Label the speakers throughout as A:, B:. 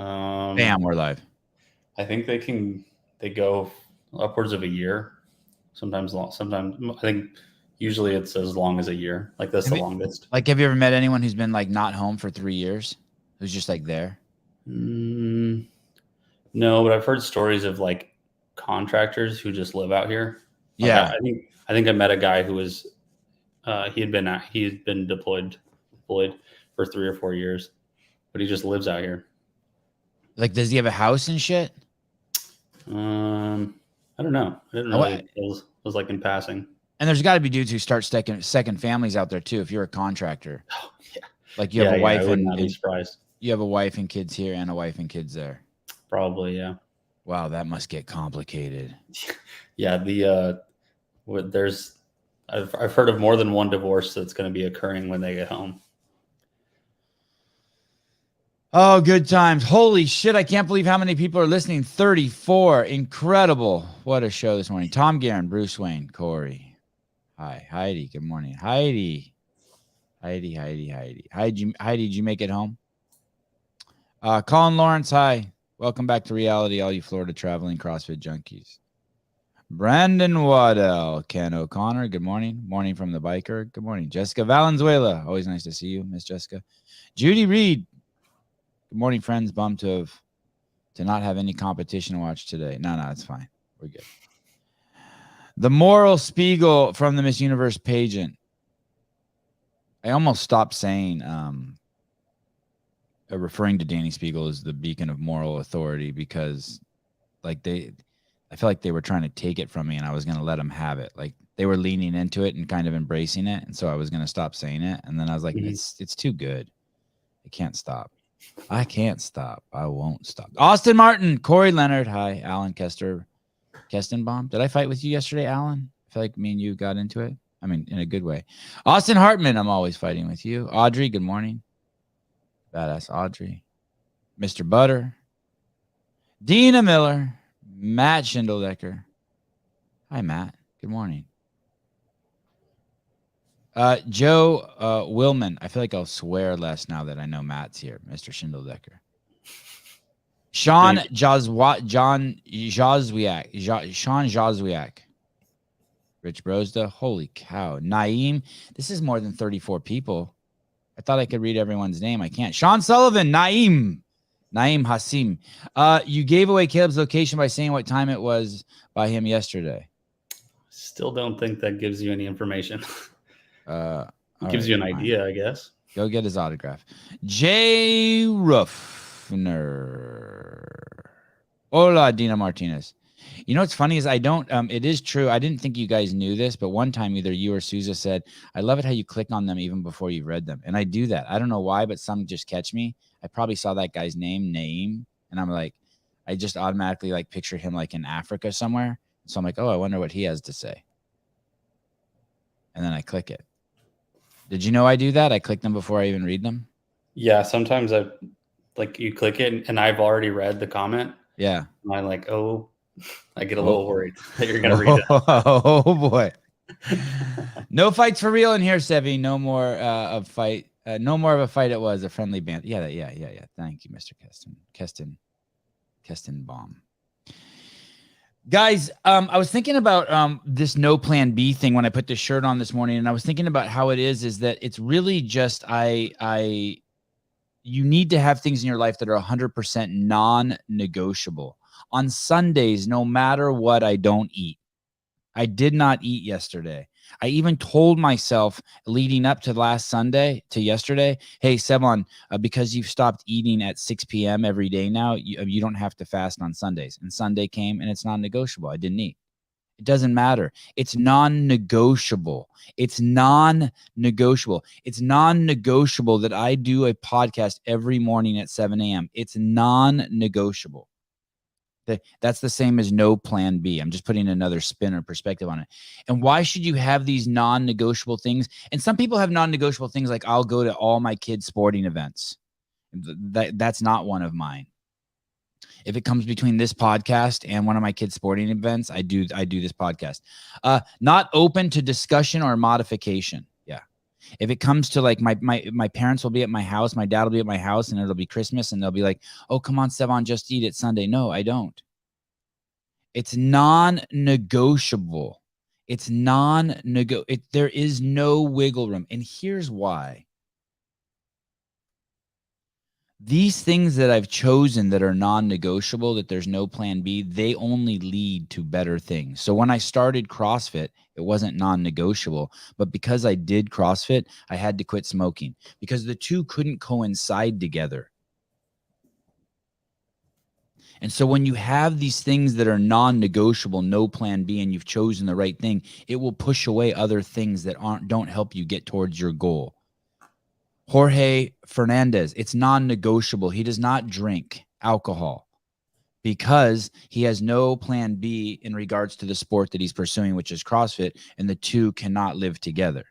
A: Bam, we're live.
B: I think they go upwards of a year, sometimes long. Sometimes I think usually it's as long as a year. Like that's the longest.
A: Like, have you ever met anyone who's been like not home for 3 years? Who's just like there?
B: No, but I've heard stories of like contractors who just live out here. Like,
A: Yeah.
B: I think I met a guy who was he'd been deployed for 3 or 4 years, but he just lives out here.
A: Like, does he have a house and shit?
B: I don't know. I didn't really. It was like in passing.
A: And there's got to be dudes who start second families out there too. If you're a contractor,
B: oh, yeah.
A: Like you have a wife
B: I would not be surprised.
A: You have a wife and kids here and a wife and kids there.
B: Probably, yeah.
A: Wow, that must get complicated.
B: Yeah, I've heard of more than one divorce that's going to be occurring when they get home.
A: Oh, good times. Holy shit, I can't believe how many people are listening. 34. Incredible. What a show this morning. Tom Guerin, Bruce Wayne, Corey. Hi, Heidi. Good morning. Heidi, did you make it home? Colin Lawrence, hi. Welcome back to reality, all you Florida traveling CrossFit junkies. Brandon Waddell, Ken O'Connor, good morning. Morning from the biker. Good morning. Jessica Valenzuela, always nice to see you, Miss Jessica. Judy Reed, good morning, friends. Bummed to not have any competition to watch today. No, it's fine. We're good. The Moral Spiegel from the Miss Universe Pageant. I almost stopped saying referring to Danny Spiegel as the beacon of moral authority because I feel like they were trying to take it from me and I was going to let them have it. Like they were leaning into it and kind of embracing it. And so I was going to stop saying it. And then I was like, it's too good. I can't stop. I won't stop. Austin Martin, Corey Leonard. Hi, Alan Kestenbaum. Did I fight with you yesterday, Alan? I feel like me and you got into it. I mean, in a good way. Austin Hartman, I'm always fighting with you. Audrey, good morning. Badass Audrey. Mr. Butter. Dina Miller. Matt Schindeldecker. Hi, Matt. Good morning. Joe Willman. I feel like I'll swear less now that I know Matt's here. Mr. Schindeldecker. Sean Jazwiak. Rich Brosda. Holy cow. Naeem. This is more than 34 people. I thought I could read everyone's name. I can't. Sean Sullivan. Naeem Hasim. You gave away Caleb's location by saying what time it was by him yesterday.
B: Still don't think that gives you any information. It gives
A: right,
B: you an idea, I guess.
A: Go get his autograph. Jay Ruffner. Hola, Dina Martinez. You know what's funny is I don't, it is true. I didn't think you guys knew this, but one time either you or Souza said, I love it how you click on them even before you've read them. And I do that. I don't know why, but some just catch me. I probably saw that guy's name, Naeem. And I'm like, I just automatically like picture him like in Africa somewhere. So I'm like, oh, I wonder what he has to say. And then I click it. Did you know I do that? I click them before I even read them.
B: Yeah. Sometimes you click it and I've already read the comment.
A: Yeah.
B: And I'm like, I get a little worried that you're going to read it.
A: Oh boy. No fights for real in here, Sevi. No more of fight. No more of a fight. It was a friendly band. Yeah. Thank you, Mr. Kestenbaum. Guys, I was thinking about this no plan B thing when I put this shirt on this morning, and I was thinking about how it is that it's really just you need to have things in your life that are 100% non-negotiable. On Sundays, no matter what, I don't eat. I did not eat yesterday. I even told myself leading up to yesterday, hey, Sevan, because you've stopped eating at 6 p.m. every day now, you don't have to fast on Sundays. And Sunday came and it's non-negotiable. I didn't eat. It doesn't matter. It's non-negotiable. It's non-negotiable. It's non-negotiable that I do a podcast every morning at 7 a.m. It's non-negotiable. That's the same as no plan B. I'm just putting another spin or perspective on it. And why should you have these non-negotiable things? And some people have non-negotiable things like I'll go to all my kids' sporting events. That's not one of mine. If it comes between this podcast and one of my kids' sporting events, I do this podcast. Not open to discussion or modification. Yeah. If it comes to like my parents will be at my house, my dad will be at my house, and it'll be Christmas, and they'll be like, "Oh, come on, Sevan, just eat it Sunday." No, I don't. It's non-negotiable. It's non-negotiable. There is no wiggle room. And here's why. These things that I've chosen that are non-negotiable, that there's no plan B, they only lead to better things. So when I started CrossFit, it wasn't non-negotiable. But because I did CrossFit, I had to quit smoking because the two couldn't coincide together. And so when you have these things that are non-negotiable, no plan B, and you've chosen the right thing, it will push away other things that don't help you get towards your goal. Jorge Fernandez, it's non-negotiable. He does not drink alcohol because he has no plan B in regards to the sport that he's pursuing, which is CrossFit, and the two cannot live together.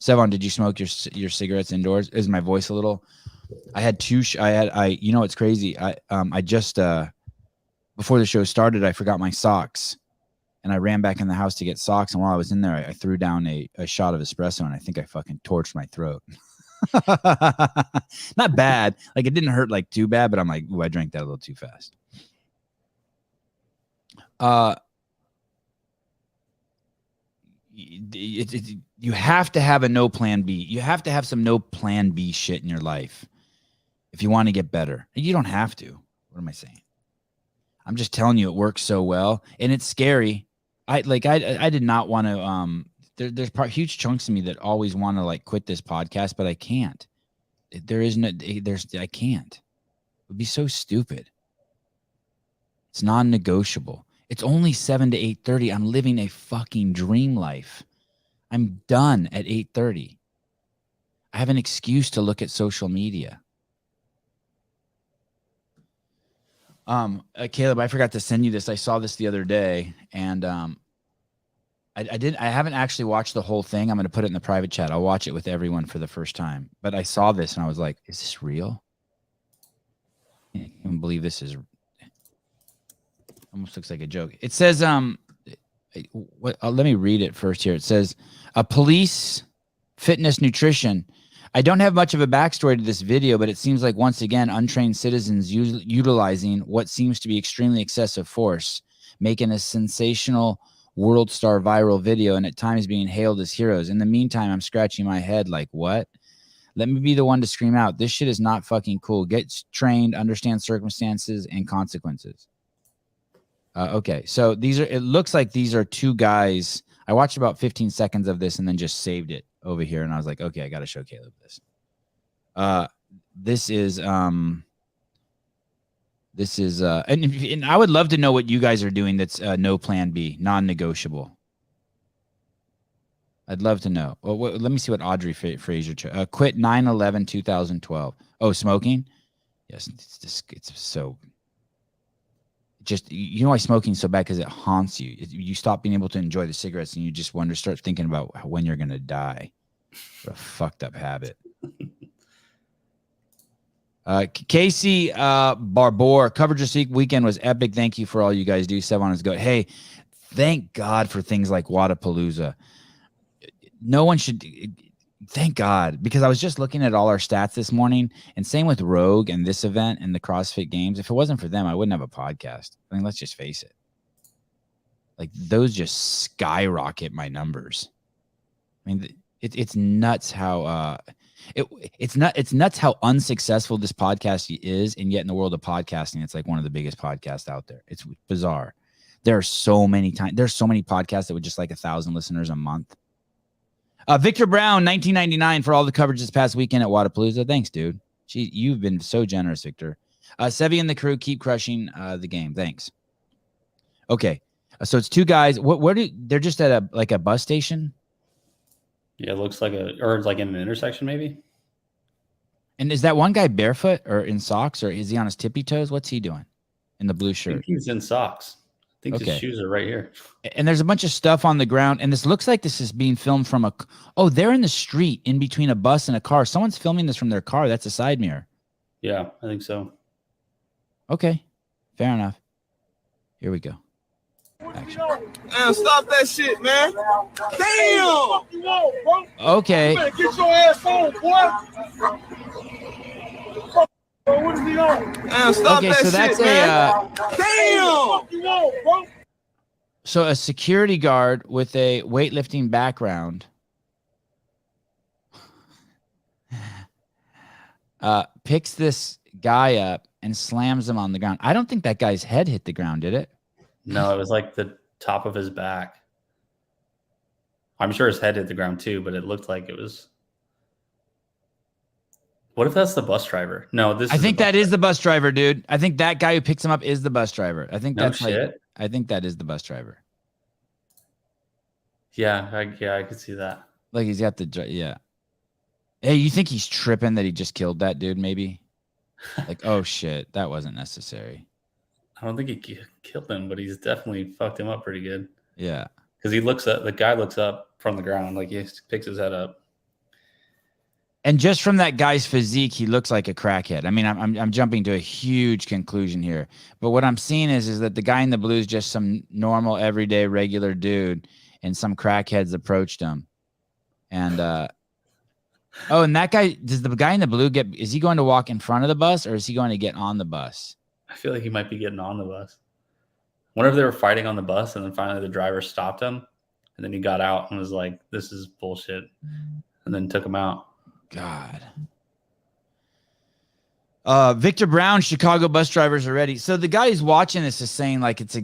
A: Sevan, did you smoke your cigarettes indoors? Is my voice a little? I had two. You know, it's crazy. I just before the show started, I forgot my socks, and I ran back in the house to get socks. And while I was in there, I threw down a shot of espresso, and I think I fucking torched my throat. Not bad. Like it didn't hurt like too bad, but I'm like, ooh, I drank that a little too fast. You have to have a no plan B. You have to have some no plan B shit in your life if you want to get better. You don't have to. What am I saying? I'm just telling you it works so well, and it's scary. I did not want to there's huge chunks of me that always want to like quit this podcast, but I can't. I can't. It would be so stupid. It's non-negotiable. It's only 7 to 8:30. I'm living a fucking dream life. I'm done at 8:30. I have an excuse to look at social media. Caleb, I forgot to send you this. I saw this the other day, and I haven't actually watched the whole thing. I'm going to put it in the private chat. I'll watch it with everyone for the first time. But I saw this and I was like, is this real? I can't even believe this is almost looks like a joke. It says, let me read it first here. It says, police, fitness, nutrition. I don't have much of a backstory to this video, but it seems like once again, untrained citizens utilizing what seems to be extremely excessive force, making a sensational world star viral video and at times being hailed as heroes. In the meantime, I'm scratching my head like, what? Let me be the one to scream out. This shit is not fucking cool. Get trained, understand circumstances and consequences. Okay, so it looks like these are two guys. I watched about 15 seconds of this and then just saved it over here. And I was like, okay, I got to show Caleb this. This is, and I would love to know what you guys are doing that's no plan B, non-negotiable. I'd love to know. Well, let me see what Audrey Frazier quit 9/11/2012. Oh, smoking? Yes, it's so. Just, you know why smoking's so bad? Because it haunts you. You stop being able to enjoy the cigarettes and you just start thinking about when you're going to die. What a fucked up habit. Casey Barbour, coverage this weekend was epic. Thank you for all you guys do. Sevan is good. Hey, thank God for things like Wadapalooza. No one should. Thank God, because I was just looking at all our stats this morning, and same with Rogue and this event and the CrossFit Games. If it wasn't for them, I wouldn't have a podcast. I mean, let's just face it. Like those just skyrocket my numbers. I mean, it's nuts how it's nuts how unsuccessful this podcast is, and yet in the world of podcasting, it's like one of the biggest podcasts out there. It's bizarre. There's so many podcasts that would just like 1,000 listeners a month. Victor Brown, 1999 for all the coverage this past weekend at Wadapalooza. Thanks, dude. You've been so generous, Victor. Sevi and the crew keep crushing the game. Thanks. Okay, so it's two guys. They're just at a bus station?
B: Yeah, it looks like or like in an intersection maybe.
A: And is that one guy barefoot or in socks, or is he on his tippy toes? What's he doing in the blue shirt?
B: I think he's in socks. I think his shoes are right here.
A: And there's a bunch of stuff on the ground, and this looks like this is being filmed from they're in the street in between a bus and a car. Someone's filming this from their car. That's a side mirror.
B: Yeah, I think so.
A: Okay, fair enough. Here we go. Action.
C: Man, stop that shit, man. Damn!
A: Okay.
C: You better get your ass on, boy. What is he on? Man, stop
A: Okay,
C: that
A: so
C: shit,
A: that's
C: man. Damn!
A: So a security guard with a weightlifting background picks this guy up and slams him on the ground. I don't think that guy's head hit the ground, did it?
B: No, it was like the top of his back. I'm sure his head hit the ground too, but it looked like it was. What if that's the bus driver? No,
A: I think that is the bus driver, dude. I think that guy who picks him up is the bus driver. I think
B: No
A: that's
B: shit.
A: I think that is the bus driver.
B: Yeah, I could see that.
A: Like he's got yeah. Hey, you think he's tripping that he just killed that dude? Maybe. Like, oh shit, that wasn't necessary.
B: I don't think he killed him, but he's definitely fucked him up pretty good.
A: Yeah,
B: because the guy looks up from the ground, like he picks his head up.
A: and just from that guy's physique, he looks like a crackhead. I mean, I'm jumping to a huge conclusion here, but what I'm seeing is that the guy in the blue is just some normal, everyday, regular dude, and some crackheads approached him, and oh, and that guy, does the guy in the blue is he going to walk in front of the bus or is he going to get on the bus?
B: I feel like he might be getting on the bus. Whenever they were fighting on the bus, and then finally the driver stopped him, and then he got out and was like, "This is bullshit," and then took him out.
A: God. Victor Brown, Chicago bus drivers are ready. So the guy who's watching this is saying like it's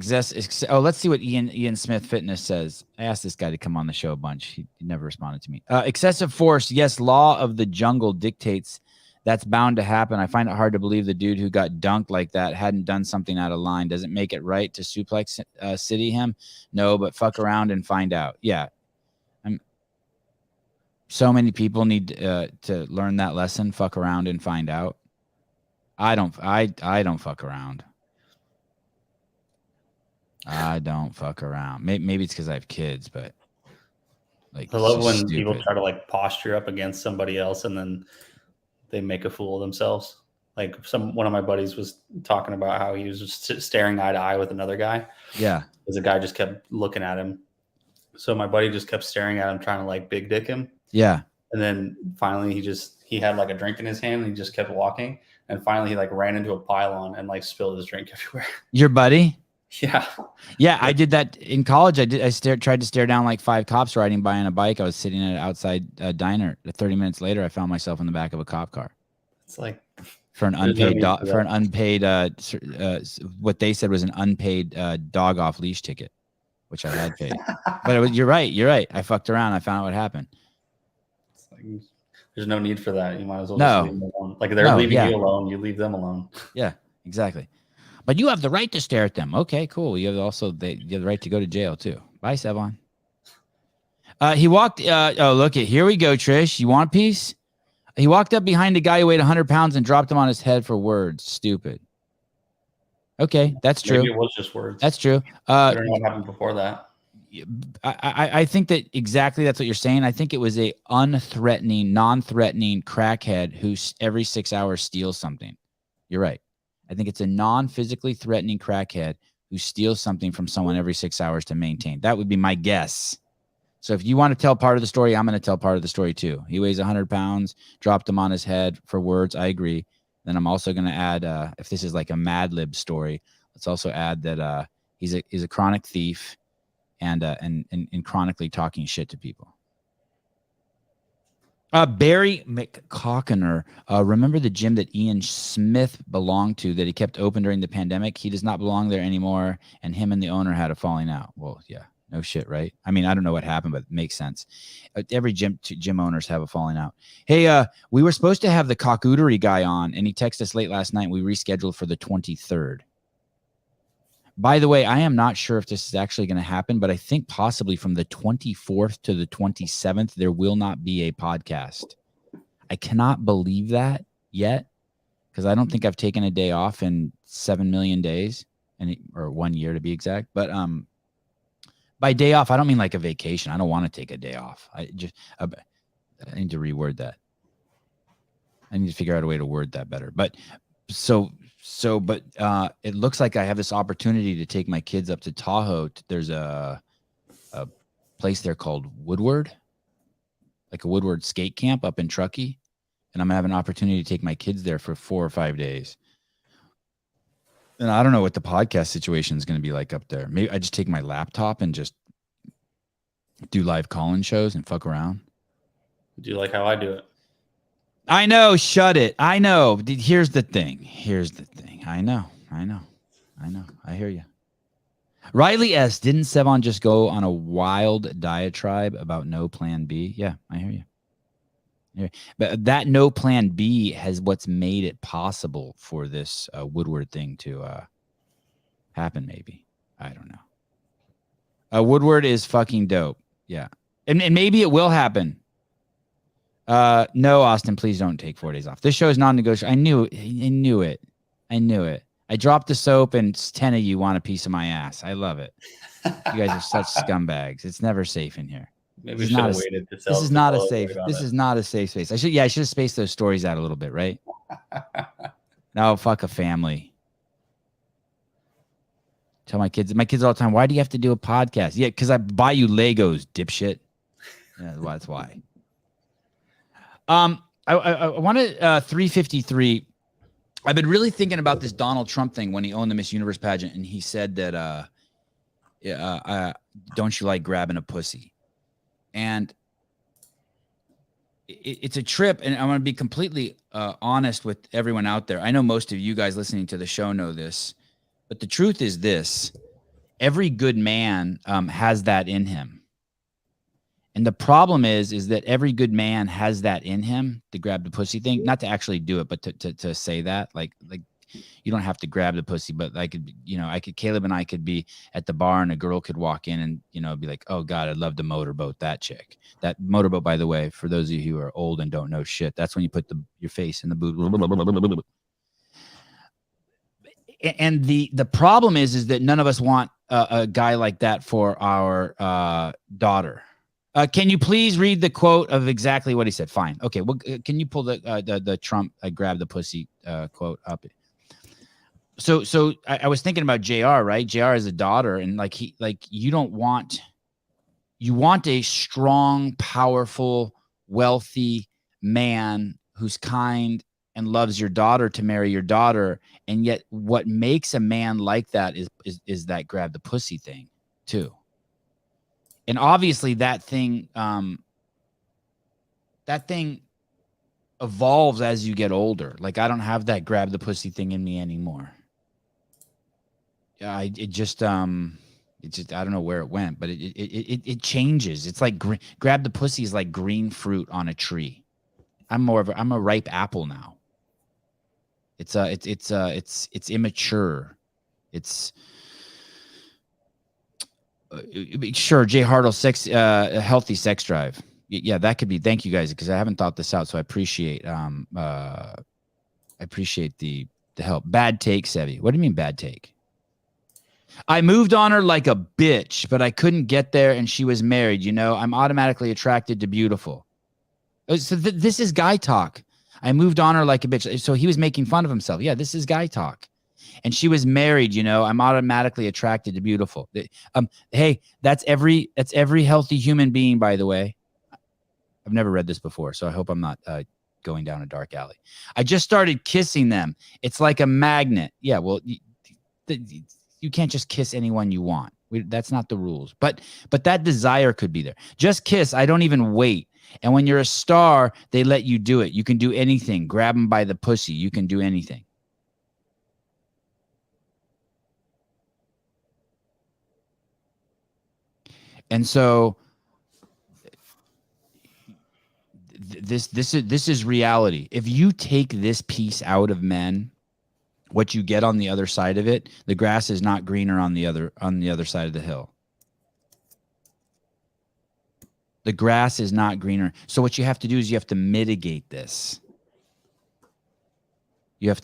A: oh, let's see what Ian Smith Fitness says. I asked this guy to come on the show a bunch. He never responded to me. Excessive force. Yes, law of the jungle dictates that's bound to happen. I find it hard to believe the dude who got dunked like that hadn't done something out of line. Does it make it right to suplex city him? No, but fuck around and find out. Yeah. So many people need to learn that lesson. Fuck around and find out. I don't fuck around. I don't fuck around. Maybe it's because I have kids, but like
B: I love when people try to like posture up against somebody else and then they make a fool of themselves. Like one of my buddies was talking about how he was just staring eye to eye with another guy.
A: Yeah.
B: Because the guy just kept looking at him. So my buddy just kept staring at him, trying to like big dick him.
A: Yeah.
B: And then finally he had like a drink in his hand and he just kept walking. And finally he like ran into a pylon and like spilled his drink everywhere.
A: Your buddy?
B: Yeah.
A: Yeah, I did that in college. I tried to stare down like 5 cops riding by on a bike. I was sitting at an outside diner. 30 minutes later, I found myself in the back of a cop car.
B: It's like
A: for an unpaid what they said was an unpaid dog off leash ticket, which I had paid. But you're right. I fucked around. I found out what happened.
B: It's like, there's no need for that. You might as well
A: just
B: leave them alone. Like they're leaving you alone, you leave them alone.
A: Yeah, exactly. But you have the right to stare at them. Okay, cool. You have the right to go to jail too. Bye, Sevan. He walked. Look at here we go, Trish. You want peace? He walked up behind a guy who weighed 100 pounds and dropped him on his head for words. Stupid. Okay, that's true.
B: Maybe it was just words.
A: That's true.
B: I don't know what happened before that.
A: I think that exactly that's what you're saying. I think it was a non-threatening crackhead who every 6 hours steals something. You're right. I think it's a non-physically threatening crackhead who steals something from someone every 6 hours to maintain. That would be my guess. So if you want to tell part of the story, I'm going to tell part of the story too. He weighs 100 pounds, dropped him on his head for words. I agree. Then I'm also going to add, if this is like a Mad Lib story, let's also add that he's a chronic thief and chronically talking shit to people. Barry McCockiner, remember the gym that Ian Smith belonged to that he kept open during the pandemic? He does not belong there anymore, and him and the owner had a falling out. Well, yeah, no shit, right? I mean, I don't know what happened, but it makes sense. Every gym owners have a falling out. Hey, we were supposed to have the cockootery guy on, and he texted us late last night. We rescheduled for the 23rd. By the way, I am not sure if this is actually going to happen, but I think possibly from the 24th to the 27th, there will not be a podcast. I cannot believe that yet because I don't think I've taken a day off in 7 million days or 1 year to be exact. But by day off, I don't mean like a vacation. I don't want to take a day off. I need to reword that. I need to figure out a way to word that better. But so but it looks like I have this opportunity to take my kids up to Tahoe. There's a place there called Woodward, like a Woodward skate camp up in Truckee. And I'm gonna have an opportunity to take my kids there for 4 or 5 days. And I don't know what the podcast situation is going to be like up there. Maybe I just take my laptop and just do live call-in shows and fuck around.
B: Do you like how I do it?
A: I know. Shut it. I know. Here's the thing. I know. I hear you. Riley S. Didn't Sevan just go on a wild diatribe about no plan B? Yeah, I hear you. But that no plan B has what's made it possible for this Woodward thing to happen. Maybe. I don't know. Woodward is fucking dope. Yeah. And maybe it will happen. No, Austin, please don't take 4 days off. This show is non-negotiable. I knew it. I dropped the soap and 10 of you want a piece of my ass. I love it. You guys are such scumbags. It's never safe in here.
B: Maybe we should have waited to sell.
A: This is not a safe. This is not a safe space. I should have spaced those stories out a little bit, right? No, fuck a family. Tell my kids all the time, why do you have to do a podcast? Yeah, because I buy you Legos, dipshit. Yeah, that's why. I wanted 353. I've been really thinking about this Donald Trump thing when he owned the Miss Universe pageant, and he said that, don't you like grabbing a pussy? And it's a trip, and I want to be completely honest with everyone out there. I know most of you guys listening to the show know this, but the truth is this: every good man has that in him. And the problem is that every good man has that in him to grab the pussy thing, not to actually do it, but to say that, like you don't have to grab the pussy, but Caleb and I could be at the bar and a girl could walk in and, be like, oh God, I'd love to motorboat that chick. That motorboat, by the way, for those of you who are old and don't know shit, that's when you put your face in the boot. And the problem is that none of us want a guy like that for our daughter. Can you please read the quote of exactly what he said? Fine. Okay. Well, can you pull the Trump grab the pussy quote up? So I was thinking about JR, right? JR is a daughter, and you want a strong, powerful, wealthy man who's kind and loves your daughter to marry your daughter. And yet what makes a man like that is that grab the pussy thing too. And obviously that thing evolves as you get older. Like, I don't have that grab the pussy thing in me anymore. I don't know where it went, but it changes. It's like grab the pussy is like green fruit on a tree. I'm a ripe apple now. It's immature. It's sure. Jay Hartle, healthy sex drive. Yeah, that could be. Thank you guys, because I haven't thought this out, so I appreciate the help. Bad take, Sevi. What do you mean bad take? I moved on her like a bitch, but I couldn't get there, and she was married. I'm automatically attracted to beautiful. So this is guy talk. I moved on her like a bitch. So he was making fun of himself. Yeah, this is guy talk. And she was married. I'm automatically attracted to beautiful. Hey, that's every healthy human being, by the way. I've never read this before, so I hope I'm not going down a dark alley. I just started kissing them. It's like a magnet. Yeah, well, you can't just kiss anyone you want. That's not the rules. But that desire could be there. Just kiss. I don't even wait. And when you're a star, they let you do it. You can do anything. Grab them by the pussy. You can do anything. And so this is reality. If you take this piece out of men, what you get on the other side of it, the grass is not greener on the other side of the hill. The grass is not greener. So what you have to do is you have to mitigate this. You have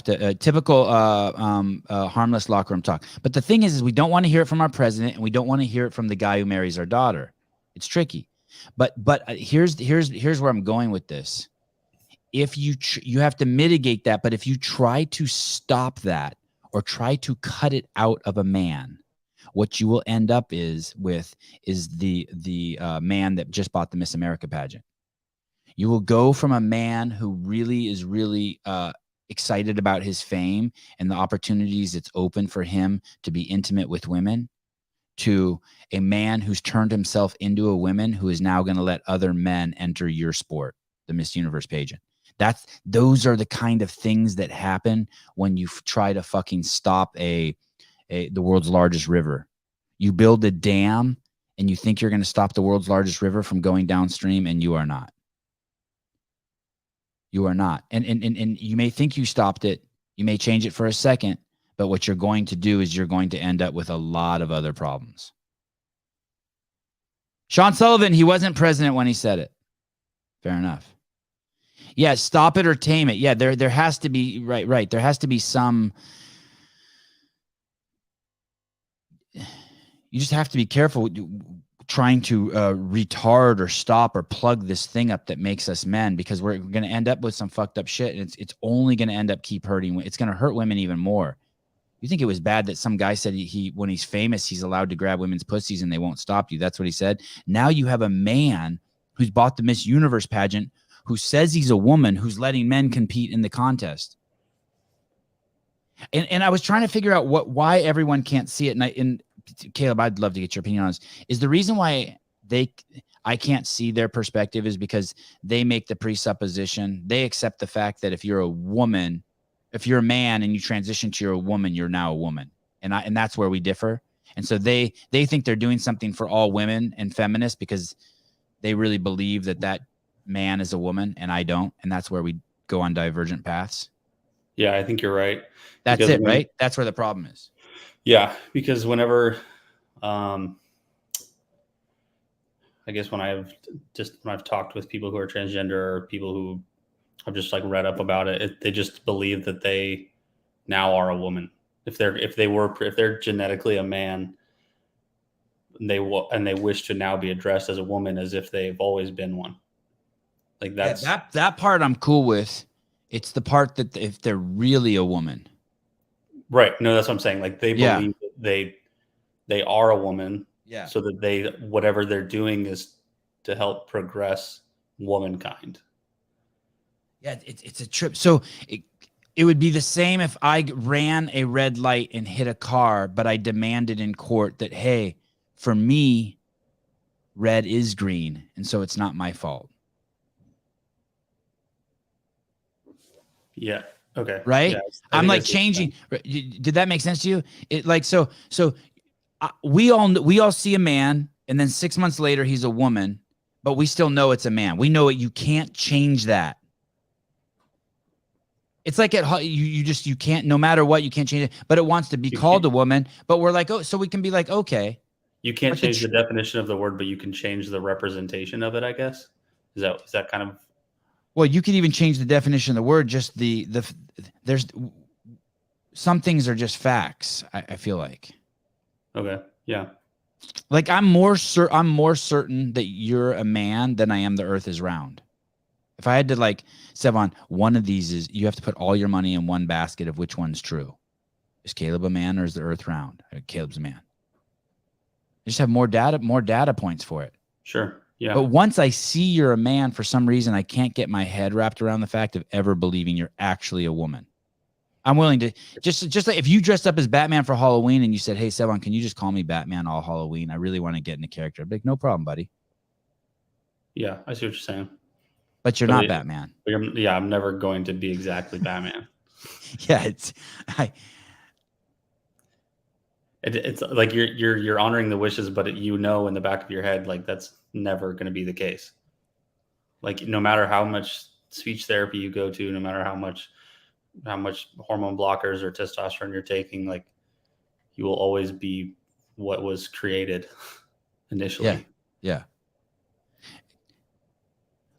A: to typical harmless locker room talk. But the thing is we don't want to hear it from our president, and we don't want to hear it from the guy who marries our daughter. It's tricky. But here's where I'm going with this. if you have to mitigate that, but if you try to stop that or try to cut it out of a man, what you will end up is the man that just bought the Miss America pageant. You will go from a man who really is excited about his fame and the opportunities it's open for him to be intimate with women, to a man who's turned himself into a woman who is now going to let other men enter your sport, the Miss Universe pageant. Those are the kind of things that happen when you try to fucking stop the world's largest river. You build a dam and you think you're going to stop the world's largest river from going downstream, and you are not. You are not. And you may think you stopped it. You may change it for a second, but what you're going to do is you're going to end up with a lot of other problems. Sean Sullivan, he wasn't president when he said it. Fair enough. Yeah, stop it or tame it. Yeah, there has to be, right. There has to be some. You just have to be careful trying to retard or stop or plug this thing up that makes us men, because we're going to end up with some fucked up shit, and it's only going to end up keep hurting. It's going to hurt women even more. You think it was bad that some guy said he when he's famous, he's allowed to grab women's pussies and they won't stop you? That's what he said. Now you have a man who's bought the Miss Universe pageant, who says he's a woman, who's letting men compete in the contest. And I was trying to figure out why everyone can't see it. And Caleb, I'd love to get your opinion on this. Is the reason why I can't see their perspective is because they make the presupposition, they accept the fact that if you're a woman, if you're a man and you transition to you're a woman, you're now a woman. And that's where we differ. And so they think they're doing something for all women and feminists because they really believe that man is a woman, and I don't. And that's where we go on divergent paths.
B: Yeah, I think you're right.
A: That's it, right? That's where the problem is.
B: Yeah, because whenever, I guess when I've talked with people who are transgender or people who have just like read up about it, they just believe that they now are a woman. If they're genetically a man, and they wish to now be addressed as a woman as if they've always been one. Like that
A: part I'm cool with. It's the part that if they're really a woman.
B: Right. No, that's what I'm saying. Like they believe that they are a woman.
A: Yeah.
B: So that whatever they're doing is to help progress womankind.
A: Yeah, it's a trip. So it would be the same if I ran a red light and hit a car, but I demanded in court that, hey, for me, red is green, and so it's not my fault.
B: Yeah. Okay.
A: Right.
B: Yeah,
A: I'm like changing. Did that make sense to you? It like, so we all see a man, and then 6 months later, he's a woman, but we still know it's a man. We know it. You can't change that. It's like you can't, no matter what, you can't change it, but it wants to be called a woman, but we're like, oh, so we can be like, okay.
B: You can't change the definition of the word, but you can change the representation of it, I guess. Is that kind of.
A: Well, you could even change the definition of the word. Just there's some things are just facts. I feel like.
B: Okay. Yeah.
A: Like I'm more certain that you're a man than I am the earth is round. If I had to like, Sevan, one of these is you have to put all your money in one basket of which one's true. Is Caleb a man or is the earth round? Caleb's a man. I just have more data points for it.
B: Sure. Yeah.
A: But once I see you're a man, for some reason, I can't get my head wrapped around the fact of ever believing you're actually a woman. I'm willing to just like if you dressed up as Batman for Halloween and you said, hey, Sevan, can you just call me Batman all Halloween? I really want to get into character. I'd be like, no problem, buddy.
B: Yeah, I see what you're saying.
A: But you're not Batman.
B: I'm never going to be exactly Batman.
A: Yeah,
B: it's like you're honoring the wishes, but in the back of your head, like that's never going to be the case. Like no matter how much speech therapy you go to, no matter how much hormone blockers or testosterone you're taking, like you will always be what was created initially.
A: Yeah.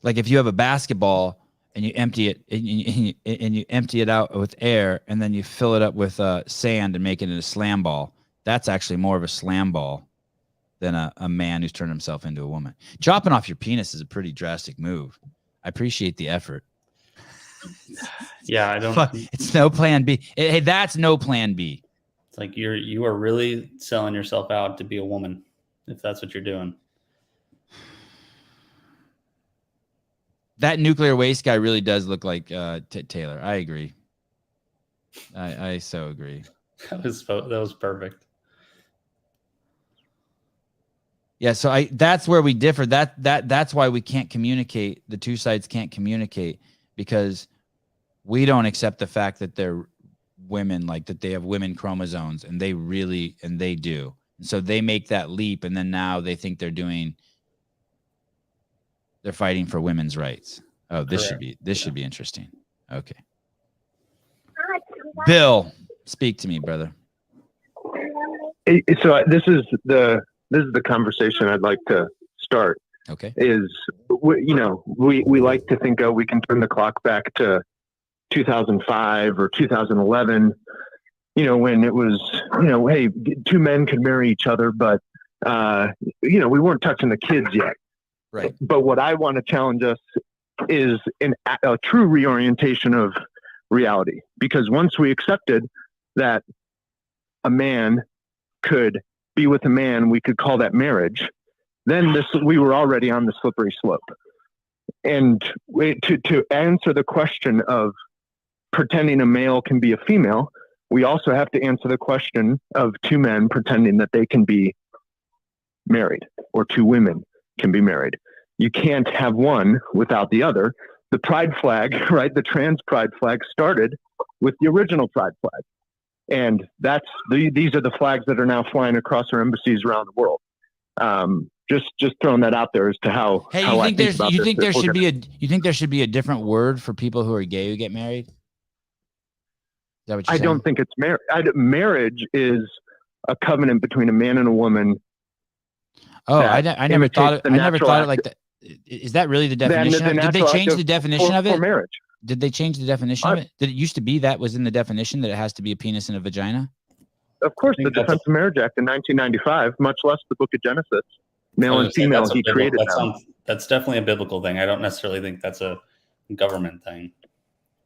A: Like if you have a basketball and you empty it and you empty it out with air and then you fill it up with sand and make it into a slam ball, that's actually more of a slam ball than a man who's turned himself into a woman. Chopping off your penis is a pretty drastic move. I appreciate the effort.
B: Yeah, I don't.
A: Fuck, it's no plan B. Hey, that's no plan B.
B: It's like you are really selling yourself out to be a woman if that's what you're doing.
A: That nuclear waste guy really does look like Taylor. I agree. I so agree.
B: That was perfect.
A: Yeah, so that's where we differ. That's why we can't communicate. The two sides can't communicate because we don't accept the fact that they're women, like that they have women chromosomes, and they do. And so they make that leap, and then now they think they're fighting for women's rights. Oh, this should be interesting. Okay. Bill, speak to me, brother.
D: So this is the conversation I'd like to start.
A: Okay.
D: We like to think, we can turn the clock back to 2005 or 2011, when it was, hey, two men could marry each other, but, we weren't touching the kids yet.
A: Right.
D: But what I want to challenge us is a true reorientation of reality, because once we accepted that a man could be with a man, we could call that marriage, then we were already on the slippery slope. And to answer the question of pretending a male can be a female, we also have to answer the question of two men pretending that they can be married, or two women can be married. You can't have one without the other. The pride flag, right? The trans pride flag started with the original pride flag. And these are the flags that are now flying across our embassies around the world. Just throwing that out there as to how.
A: Hey,
D: how
A: you think there should be a different word for people who are gay who get married? Is that what you're saying?
D: I don't think it's marriage. Marriage is a covenant between a man and a woman.
A: Oh, I never thought it like that. Is that really the definition? Did they change the definition of it?
D: For marriage.
A: Did they change the definition of it? Did it used to be that was in the definition that it has to be a penis and a vagina?
D: Of course, the Defense of Marriage Act in 1995, much less the Book of Genesis. Male and female, he created them.
B: That's definitely a biblical thing. I don't necessarily think that's a government thing.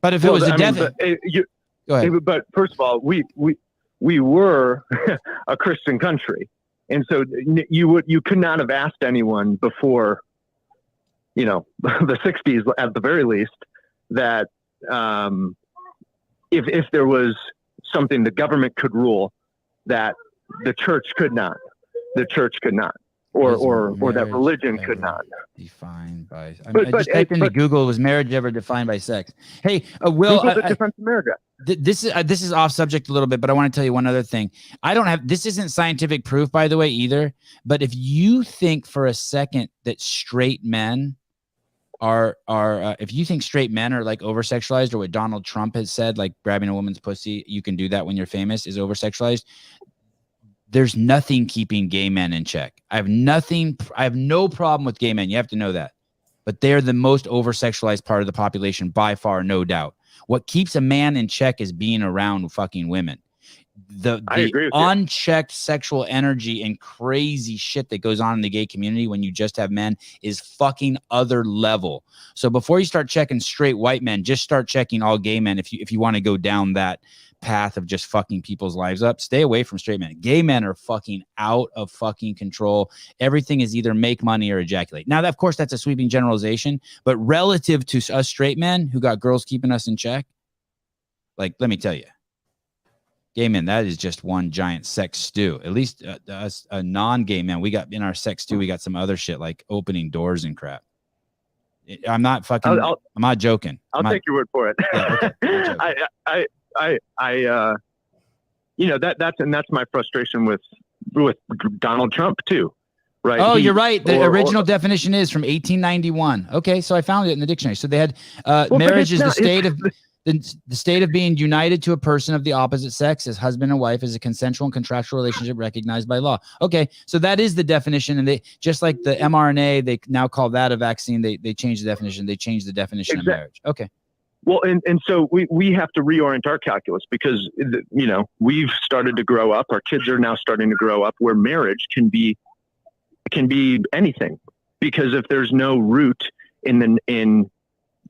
A: But if it was a
D: go ahead. But first of all, we were a Christian country, and so you could not have asked anyone before, the 60s at the very least, that if there was something the government could rule that the church could not, or that religion could not.
A: Defined by. I just typed into Google, was marriage ever defined by sex? Hey, Will,
D: Google the Defense of America.
A: This is off subject a little bit, but I want to tell you one other thing. This isn't scientific proof, by the way, either. But if you think for a second that straight men if you think straight men are like over-sexualized, or what Donald Trump has said, like grabbing a woman's pussy, you can do that when you're famous, is over-sexualized, there's nothing keeping gay men in check. I have no problem with gay men. You have to know that. But they're the most over-sexualized part of the population by far, no doubt. What keeps a man in check is being around fucking women. The unchecked sexual energy and crazy shit that goes on in the gay community when you just have men is fucking other level. So before you start checking straight white men, just start checking all gay men. If you want to go down that path of just fucking people's lives up, stay away from straight men. Gay men are fucking out of fucking control. Everything is either make money or ejaculate. Now, of course, that's a sweeping generalization, but relative to us straight men who got girls keeping us in check, like, let me tell you, gay men, that is just one giant sex stew. At least us non-gay men, we got in our sex stew, we got some other shit like opening doors and crap. I'm not fucking. I'm not joking.
D: I'll take your word for it. Yeah, okay. That's my frustration with Donald Trump too, right?
A: Oh, you're right. The original definition is from 1891. Okay, so I found it in the dictionary. So they had marriage is the state of being united to a person of the opposite sex as husband and wife is a consensual and contractual relationship recognized by law. Okay, so that is the definition, and they just like the mRNA, they now call that a vaccine. They changed the definition. They changed the definition of marriage. Okay.
D: Well, and so we have to reorient our calculus because we've started to grow up. Our kids are now starting to grow up where marriage can be anything, because if there's no root in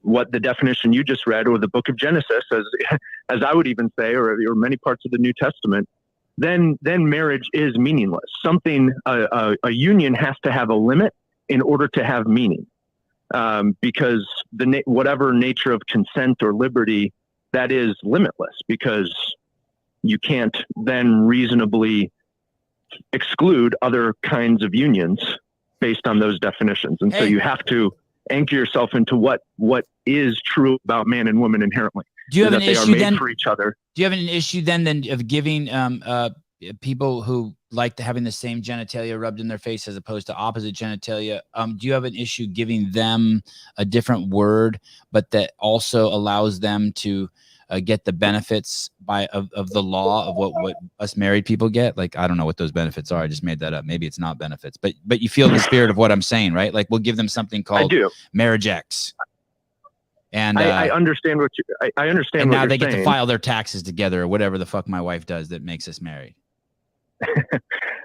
D: what the definition you just read, or the book of Genesis, as I would even say, or many parts of the New Testament, then marriage is meaningless. A union has to have a limit in order to have meaning, because whatever nature of consent or liberty, that is limitless, because you can't then reasonably exclude other kinds of unions based on those definitions. And so you have to anchor yourself into what is true about man and woman inherently.
A: Do you have an issue then
D: for each other? Do
A: you have an issue then of giving people who like having the same genitalia rubbed in their face as opposed to opposite genitalia? Do you have an issue giving them a different word, but that also allows them to get the benefits of the law of what us married people get? Like, I don't know what those benefits are. I just made that up. Maybe it's not benefits, but you feel the spirit of what I'm saying, right? Like, we'll give them something called marriage X. And
D: I understand what I understand.
A: And
D: what
A: now
D: you're
A: they get
D: saying.
A: to file their taxes together, or whatever the fuck my wife does that makes us married.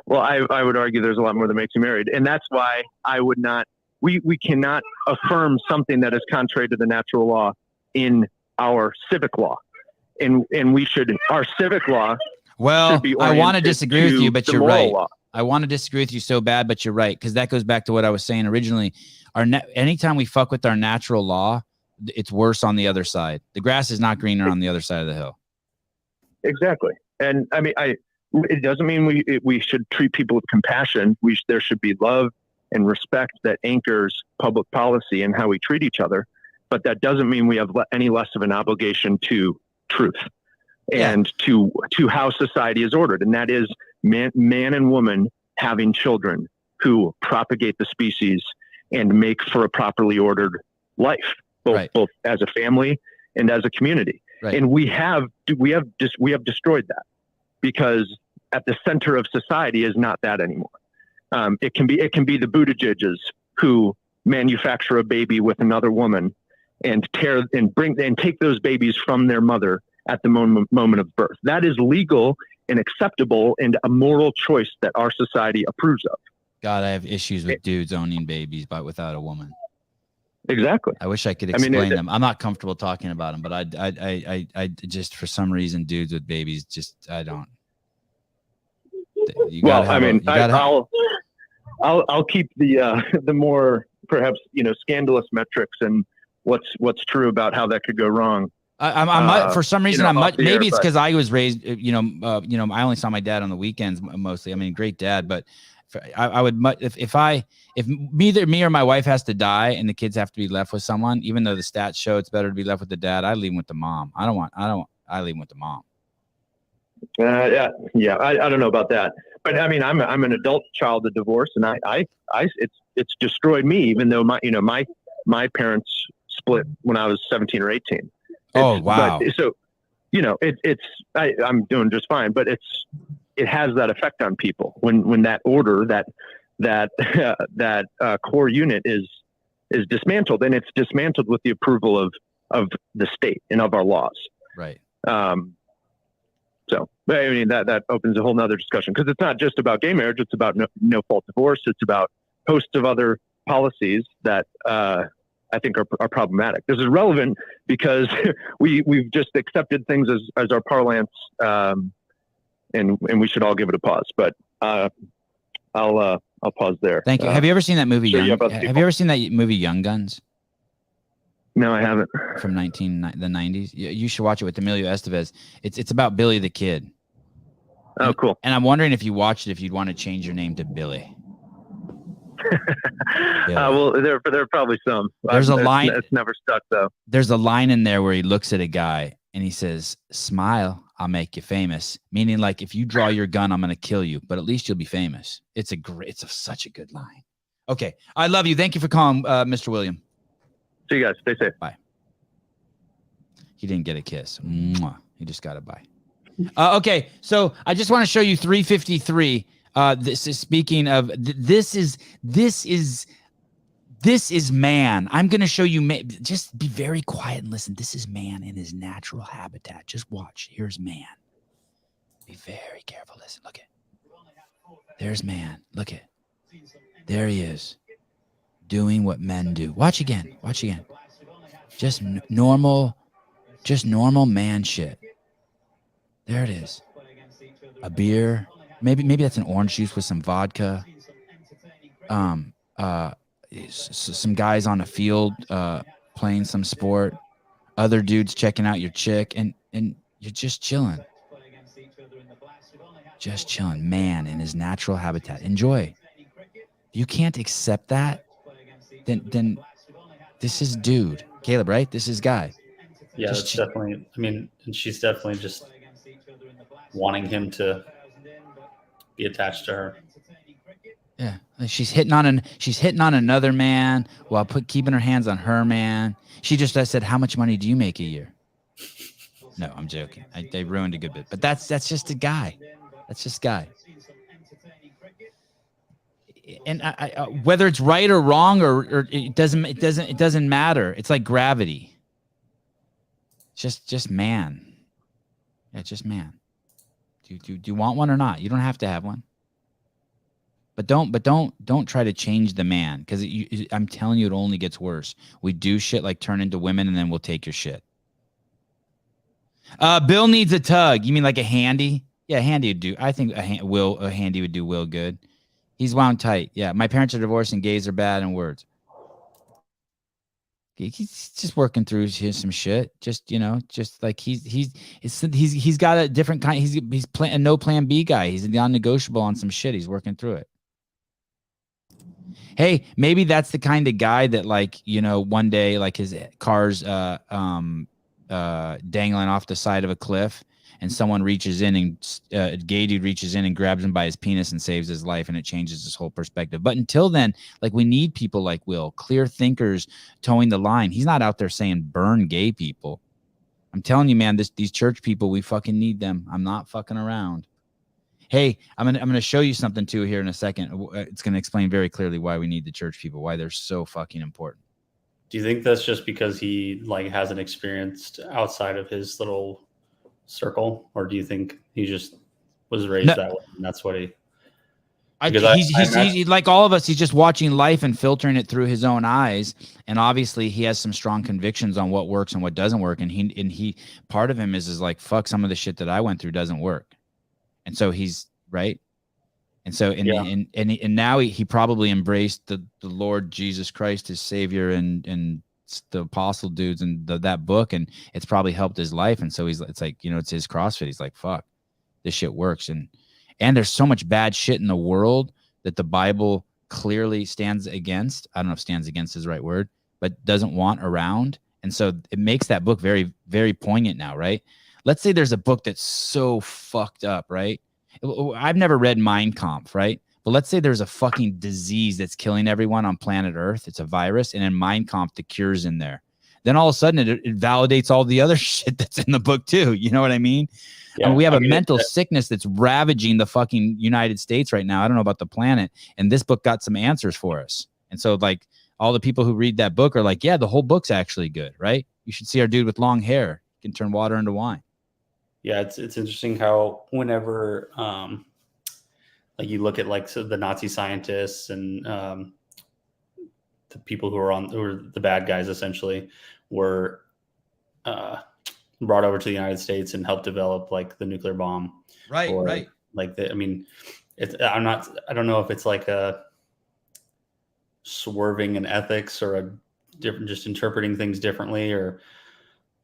D: Well, I would argue there's a lot more that makes you married, and that's why I would not. We cannot affirm something that is contrary to the natural law in our civic law, and our civic law.
A: Well, I want to disagree with you, but you're right.
D: Law.
A: I want to disagree with you so bad, but you're right, because that goes back to what I was saying originally. Anytime we fuck with our natural law, it's worse on the other side. The grass is not greener on the other side of the hill.
D: Exactly, and I mean, it doesn't mean we should treat people with compassion. There should be love and respect that anchors public policy and how we treat each other. But that doesn't mean we have any less of an obligation to truth and to how society is ordered. And that is man and woman having children who propagate the species and make for a properly ordered life, both as a family and as a community. Right. And we have destroyed that, because at the center of society is not that anymore. It can be the Buttigiegs who manufacture a baby with another woman and take those babies from their mother at the moment of birth. That is legal and acceptable and a moral choice that our society approves of.
A: God, I have issues with dudes owning babies, but without a woman.
D: Exactly.
A: I wish I could explain them. I'm not comfortable talking about them, but I just, for some reason, dudes with babies, just, I don't.
D: I'll keep the more perhaps scandalous metrics and what's true about how that could go wrong.
A: I'm for some reason maybe it's because I was raised I only saw my dad on the weekends mostly. I mean, great dad, but I would if either me or my wife has to die and the kids have to be left with someone, even though the stats show it's better to be left with the dad, I leave them with the mom. I leave them with the mom.
D: I don't know about that, but I mean, I'm an adult child of divorce, and it's destroyed me, even though my parents split when I was 17 or 18.
A: Oh, wow.
D: So, I'm doing just fine, but it has that effect on people when that order, that core unit is dismantled, and it's dismantled with the approval of the state and of our laws.
A: Right.
D: So, I mean, that opens a whole nother discussion, because it's not just about gay marriage. It's about no fault divorce. It's about hosts of other policies that I think are problematic. This is relevant because we've just accepted things as our parlance, and we should all give it a pause. But I'll pause there.
A: Thank you. Have you ever seen that movie? Have you ever seen that movie Young Guns?
D: No, I haven't.
A: From the 90s. You should watch it with Emilio Estevez. It's about Billy the Kid.
D: Oh, cool.
A: And I'm wondering if you watched it, if you'd want to change your name to Billy.
D: Well, there are probably some.
A: There's a line.
D: It's never stuck though.
A: There's a line in there where he looks at a guy and he says, "Smile, I'll make you famous." Meaning, like, if you draw your gun, I'm going to kill you, but at least you'll be famous. It's such a good line. Okay, I love you. Thank you for calling, Mr. William.
D: See you guys. Stay safe.
A: Bye. He didn't get a kiss. Mwah. He just got a bye. Okay, so I just want to show you 353. This is speaking of this is man. I'm going to show you. Just be very quiet and listen. This is man in his natural habitat. Just watch. Here's man. Be very careful. Listen. Look at. There's man. Look at. There he is, doing what men do. Watch again. Watch again. Just normal man shit. There it is. A beer. Maybe that's an orange juice with some vodka. Some guys on a field playing some sport. Other dudes checking out your chick, and you're just chilling. Just chilling. Man in his natural habitat. Enjoy. If you can't accept that, then this is dude. Caleb, right? This is guy.
B: Yeah, that's definitely, I mean, and she's definitely just wanting him to be attached to her.
A: Yeah, she's hitting on another man while keeping her hands on her man. She just said, "How much money do you make a year?" No, I'm joking. They ruined a good bit, but that's just a guy. That's just guy. And I whether it's right or wrong or it doesn't matter. It's like gravity. Just man. Yeah, just man. Do you want one or not? You don't have to have one. But don't try to change the man, because I'm telling you, it only gets worse. We do shit like turn into women, and then we'll take your shit. Bill needs a tug. You mean like a handy? Yeah, handy would do. I think a handy would do Will good. He's wound tight. Yeah, my parents are divorced, and gays are bad in words. He's just working through some shit. Just like he's got a different kind. He's a no plan B guy. He's a non-negotiable on some shit. He's working through it. Hey, maybe that's the kind of guy that, like, one day, like, his car's dangling off the side of a cliff, and someone reaches in and a gay dude reaches in and grabs him by his penis and saves his life, and it changes his whole perspective. But until then, like, we need people like Will, clear thinkers, towing the line. He's not out there saying burn gay people. I'm telling you, man, these church people, we fucking need them. I'm not fucking around. Hey, I'm gonna show you something too here in a second. It's gonna explain very clearly why we need the church people, why they're so fucking important.
B: Do you think that's just because he hasn't experienced outside of his little circle, or do you think he just was raised that way and that's what he?
A: He's like all of us. He's just watching life and filtering it through his own eyes, and obviously he has some strong convictions on what works and what doesn't work. And he part of him is like, fuck, some of the shit that I went through doesn't work. And so he's right. And so, and now he probably embraced the Lord Jesus Christ, his Savior, and the apostle dudes and that book. And it's probably helped his life. And so it's like, it's his CrossFit. He's like, fuck, this shit works. And there's so much bad shit in the world that the Bible clearly stands against. I don't know if stands against is the right word, but doesn't want around. And so it makes that book very, very poignant now, right? Let's say there's a book that's so fucked up, right? I've never read Mein Kampf, right? But let's say there's a fucking disease that's killing everyone on planet Earth. It's a virus. And in Mein Kampf, the cure's in there. Then all of a sudden it validates all the other shit that's in the book too. You know what I mean? Yeah, I mean, we have a mental sickness that's ravaging the fucking United States right now. I don't know about the planet. And this book got some answers for us. And so, like, all the people who read that book are like, yeah, the whole book's actually good, right? You should see our dude with long hair. He can turn water into wine. Yeah,
B: it's interesting how whenever like you look at the Nazi scientists and the people who are the bad guys essentially were brought over to the United States and helped develop like the nuclear bomb.
A: Right, right.
B: Like I mean, I don't know if it's like a swerving in ethics or a different, just interpreting things differently,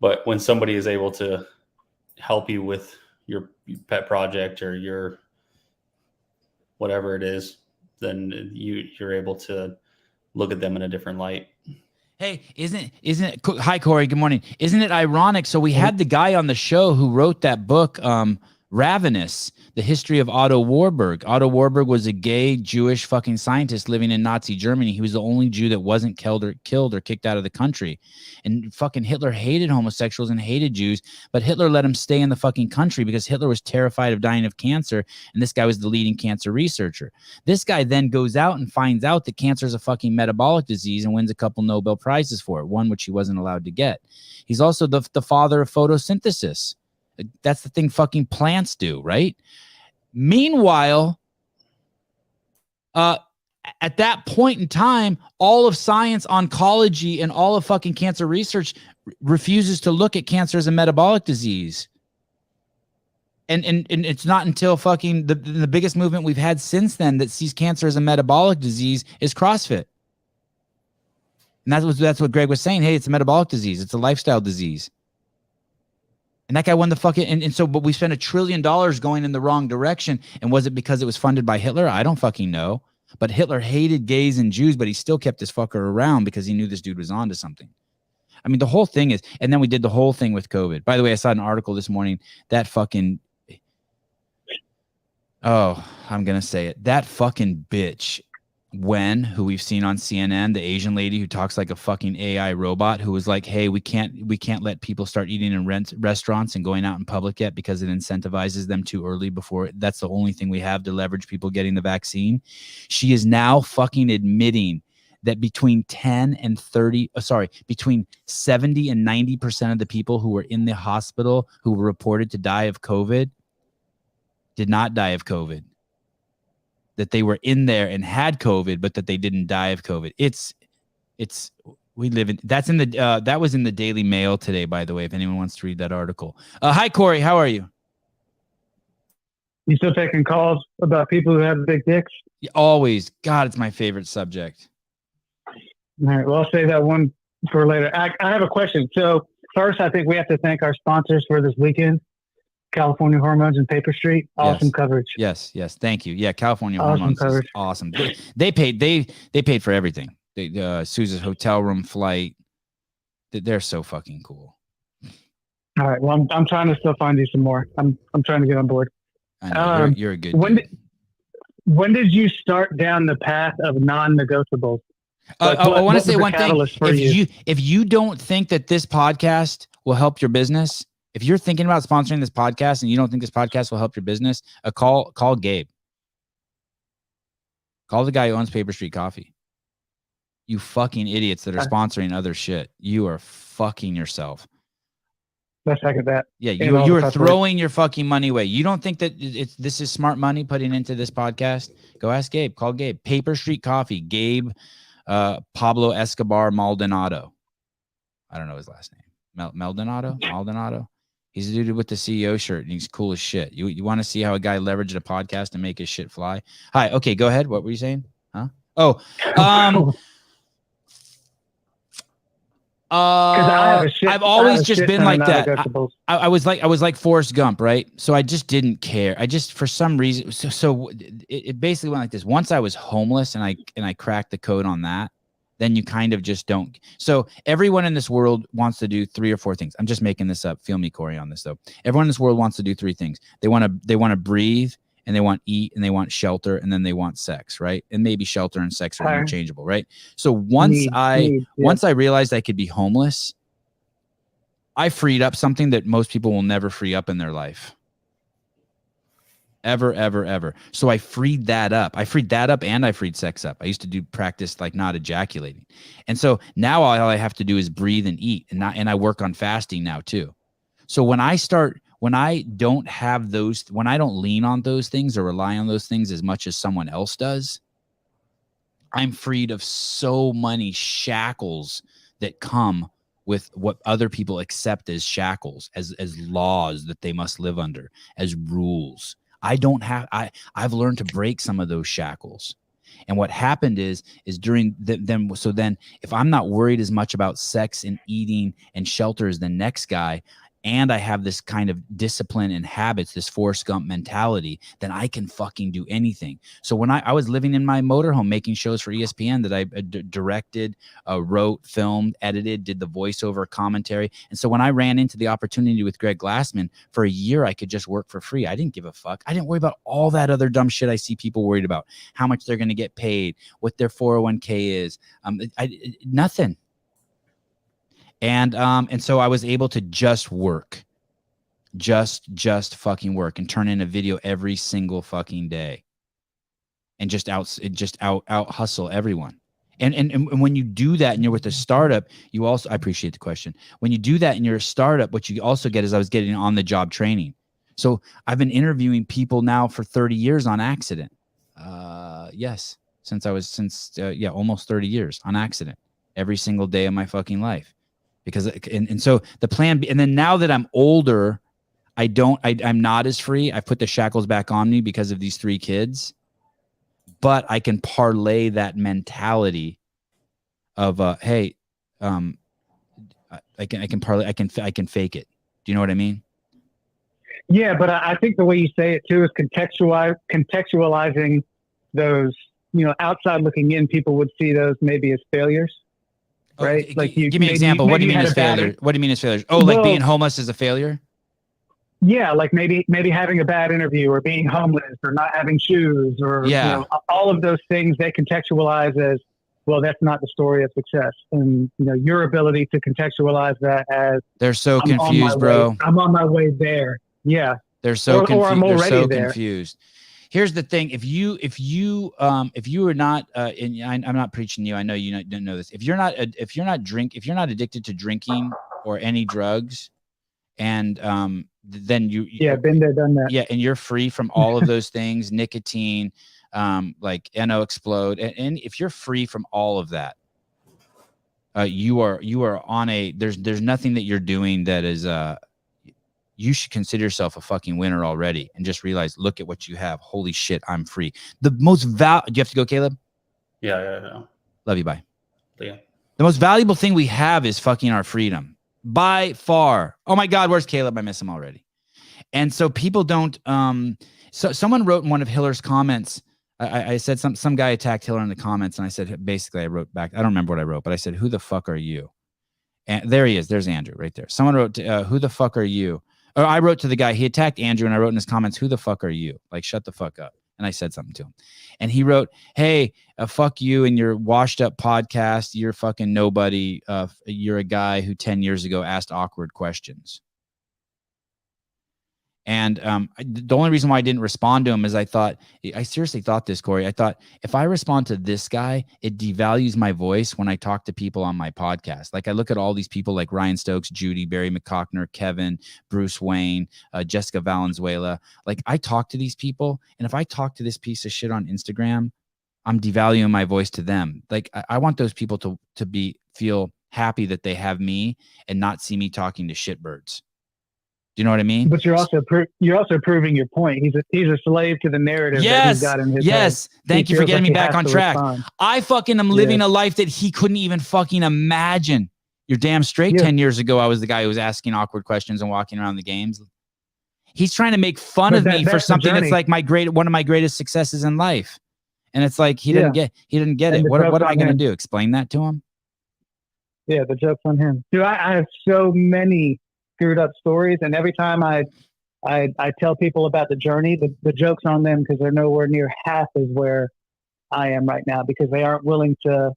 B: but when somebody is able to help you with your pet project or your whatever it is, then you're able to look at them in a different light.
A: Hey, isn't it? Hi, Corey. Good morning. Isn't it ironic? So we had the guy on the show who wrote that book, Ravenous, The History of Otto Warburg. Otto Warburg was a gay Jewish fucking scientist living in Nazi Germany. He was the only Jew that wasn't killed or kicked out of the country. And fucking Hitler hated homosexuals and hated Jews, but Hitler let him stay in the fucking country because Hitler was terrified of dying of cancer, and this guy was the leading cancer researcher. This guy then goes out and finds out that cancer is a fucking metabolic disease and wins a couple Nobel Prizes for it, one which he wasn't allowed to get. He's also the father of photosynthesis. That's the thing fucking plants do, right? Meanwhile, At that point in time, all of science, oncology, and all of fucking cancer research refuses to look at cancer as a metabolic disease. And it's not until fucking the biggest movement we've had since then that sees cancer as a metabolic disease is CrossFit. And that's what Greg was saying. Hey, it's a metabolic disease. It's a lifestyle disease. And that guy won the fucking, but we spent $1 trillion going in the wrong direction. And was it because it was funded by Hitler? I don't fucking know. But Hitler hated gays and Jews, but he still kept this fucker around because he knew this dude was onto something. I mean, the whole thing is, and then we did the whole thing with COVID. By the way, I saw an article this morning that fucking, I'm going to say it. That fucking bitch, who we've seen on CNN, the Asian lady who talks like a fucking AI robot, who was like, hey, we can't let people start eating in restaurants and going out in public yet because it incentivizes them too early before. That's the only thing we have to leverage people getting the vaccine. She is now fucking admitting that between 70 and 90% of the people who were in the hospital who were reported to die of COVID did not die of COVID. That they were in there and had COVID, but that they didn't die of COVID. That was in the Daily Mail today, by the way, if anyone wants to read that article. Hi, Corey. How are you?
E: You still taking calls about people who have big dicks?
A: Always. God, it's my favorite subject.
E: All right. Well, I'll save that one for later. I have a question. So first, I think we have to thank our sponsors for this weekend. California Hormones and Paper Street. Awesome coverage.
A: Yes. Thank you. Yeah, California Hormones is awesome. They paid for everything. Susan's hotel room, flight. They're so fucking cool.
E: All right. Well, I'm trying to still find you some more. I'm trying to get on board.
A: I know, you're a good dude.
E: When did you start down the path of non-negotiables?
A: I want to say one thing. If you don't think that this podcast will help your business, if you're thinking about sponsoring this podcast and you don't think this podcast will help your business, call Gabe. Call the guy who owns Paper Street Coffee. You fucking idiots that are sponsoring other shit. You are fucking yourself.
E: Let's second that.
A: Yeah, you are throwing your fucking money away. You don't think that this is smart money putting into this podcast? Go ask Gabe. Call Gabe. Paper Street Coffee. Gabe Pablo Escobar Maldonado. I don't know his last name. Maldonado. He's the dude with the CEO shirt, and he's cool as shit. You want to see how a guy leveraged a podcast to make his shit fly? Hi. Okay, go ahead. What were you saying? Huh? I've always just been like that. I was like Forrest Gump, right? So I just didn't care. I just, for some reason, so it basically went like this. Once I was homeless and I cracked the code on that, then you kind of just don't. So everyone in this world wants to do 3 or 4 things. I'm just making this up. Feel me, Corey, on this though. Everyone in this world wants to do 3 things. They want to breathe, and they want eat, and they want shelter, and then they want sex, right? And maybe shelter and sex are interchangeable, right? So once I realized I could be homeless, I freed up something that most people will never free up in their life. Ever. So I freed that up. And I freed sex up. I used to practice like not ejaculating. And so now all I have to do is breathe and eat. And I work on fasting now too. So when I don't lean on those things or rely on those things as much as someone else does, I'm freed of so many shackles that come with what other people accept as shackles, as laws that they must live under, as rules. I've learned to break some of those shackles. And what happened is during so then if I'm not worried as much about sex and eating and shelter as the next guy, and I have this kind of discipline and habits, this Forrest Gump mentality, then I can fucking do anything. So when I was living in my motorhome making shows for ESPN that I directed, wrote, filmed, edited, did the voiceover commentary. And so when I ran into the opportunity with Greg Glassman, for a year I could just work for free. I didn't give a fuck. I didn't worry about all that other dumb shit I see people worried about, how much they're going to get paid, what their 401k is, nothing. And so I was able to just work, just fucking work, and turn in a video every single fucking day, and just out hustle everyone. And when you do that and you're with a startup, you also, I appreciate the question. When you do that and you're a startup, what you also get is I was getting on the job training. So I've been interviewing people now for 30 years on accident. Yes. since almost 30 years on accident every single day of my fucking life. Because, and so the plan B, and then now that I'm older, I'm not as free. I put the shackles back on me because of these 3 kids, but I can parlay that mentality of, hey, I can parlay, I can fake it. Do you know what I mean?
E: Yeah, but I think the way you say it too is contextualizing those, outside looking in, people would see those maybe as failures, right?
A: Like, give me an example. What do you mean as failure? What do you mean as failures? Oh, like being homeless is a failure?
E: Yeah, like maybe having a bad interview, or being homeless, or not having shoes, or all of those things they contextualize as, well, that's not the story of success. And your ability to contextualize that as,
A: they're so confused, bro.
E: I'm on my way there. Yeah,
A: they're so confused.
E: I'm already
A: they're so
E: there.
A: confused. Here's the thing: if you are not, and I'm not preaching you. I know you didn't know this. If you're not addicted to drinking or any drugs, and then
E: been there, done that.
A: Yeah, and you're free from all of those things, nicotine, like NO Explode, and if you're free from all of that, you are on a there's nothing that you're doing that is you should consider yourself a fucking winner already, and just realize, look at what you have. Holy shit, I'm free. The most do you have to go, Caleb?
B: Yeah.
A: Love you, bye.
B: Yeah.
A: The most valuable thing we have is fucking our freedom, by far. Oh my God, where's Caleb? I miss him already. And so people don't. So someone wrote in one of Hiller's comments. I said some guy attacked Hiller in the comments, and I said, basically, I wrote back. I don't remember what I wrote, but I said, "Who the fuck are you?" And there he is. There's Andrew right there. Someone wrote, "Who the fuck are you?" Or I wrote to the guy. He attacked Andrew, and I wrote in his comments, "Who the fuck are you?" Like, shut the fuck up. And I said something to him, and he wrote, "Hey, fuck you and your washed up podcast. You're fucking nobody. You're a guy who 10 years ago asked awkward questions." And the only reason why I didn't respond to him is I seriously thought this, Corey. I thought, if I respond to this guy, it devalues my voice when I talk to people on my podcast. Like, I look at all these people like Ryan Stokes, Judy, Barry McCockner, Kevin, Bruce Wayne, Jessica Valenzuela. Like, I talk to these people, and if I talk to this piece of shit on Instagram, I'm devaluing my voice to them. Like, I want those people to feel happy that they have me and not see me talking to shitbirds. Do you know what I mean?
E: But you're also proving your point. He's a slave to the narrative that he's got in his head.
A: Thank you for getting me back on track. I fucking am living a life that he couldn't even fucking imagine. You're damn straight. 10 years ago, I was the guy who was asking awkward questions and walking around the games. He's trying to make fun of me for something that's like one of my greatest successes in life. And it's like, he didn't get it. What am I going to do? Explain that to him?
E: Yeah, the joke's on him. Dude, I have so many screwed up stories, and every time I tell people about the journey, the joke's on them, because they're nowhere near half as where I am right now, because they aren't willing to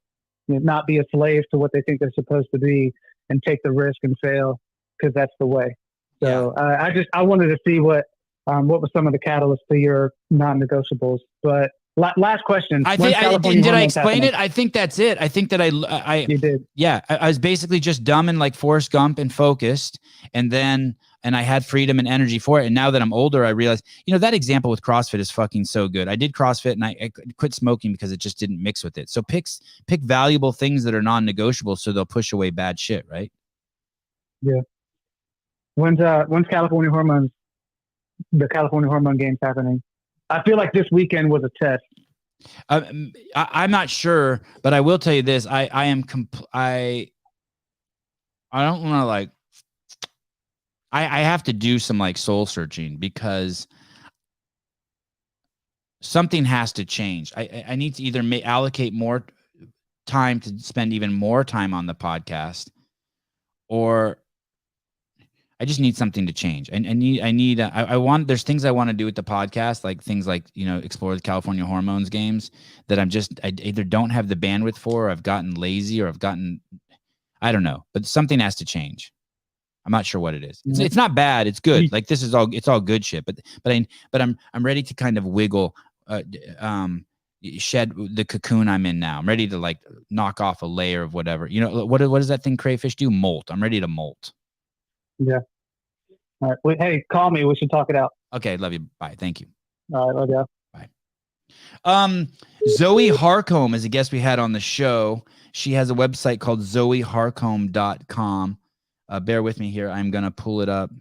E: not be a slave to what they think they're supposed to be and take the risk and fail, because that's the way. So I wanted to see what was some of the catalysts to your non-negotiables. But last question.
A: Did I explain it? I think that's it. I think that
E: you did.
A: Yeah, I was basically just dumb and like Forrest Gump and focused, and I had freedom and energy for it. And now that I'm older, I realize, that example with CrossFit is fucking so good. I did CrossFit and I quit smoking because it just didn't mix with it. So pick valuable things that are non-negotiable, so they'll push away bad shit, right?
E: Yeah. When's California Hormones? The California Hormone Games happening? I feel like this weekend was a test.
A: I'm not sure, but I will tell you this: I don't want to like. I have to do some like soul searching, because something has to change. I need to either allocate more time to spend even more time on the podcast, or I just need something to change. There's things I want to do with the podcast, like things like, explore the California Hormones games that I either don't have the bandwidth for, or I've gotten lazy, or I don't know, but something has to change. I'm not sure what it is. It's not bad. It's good. Like, it's all good shit, but I'm ready to kind of wiggle, shed the cocoon I'm in now. I'm ready to like knock off a layer of whatever, what does that thing crayfish do? Molt. I'm ready to molt.
E: Yeah. All right. Hey, call me. We should talk it out.
A: Okay. Love you. Bye. Thank you.
E: All right. Love you.
A: Bye. Zoe Harcombe is a guest we had on the show. She has a website called zoeharcombe.com. Bear with me here. I'm going to pull it up.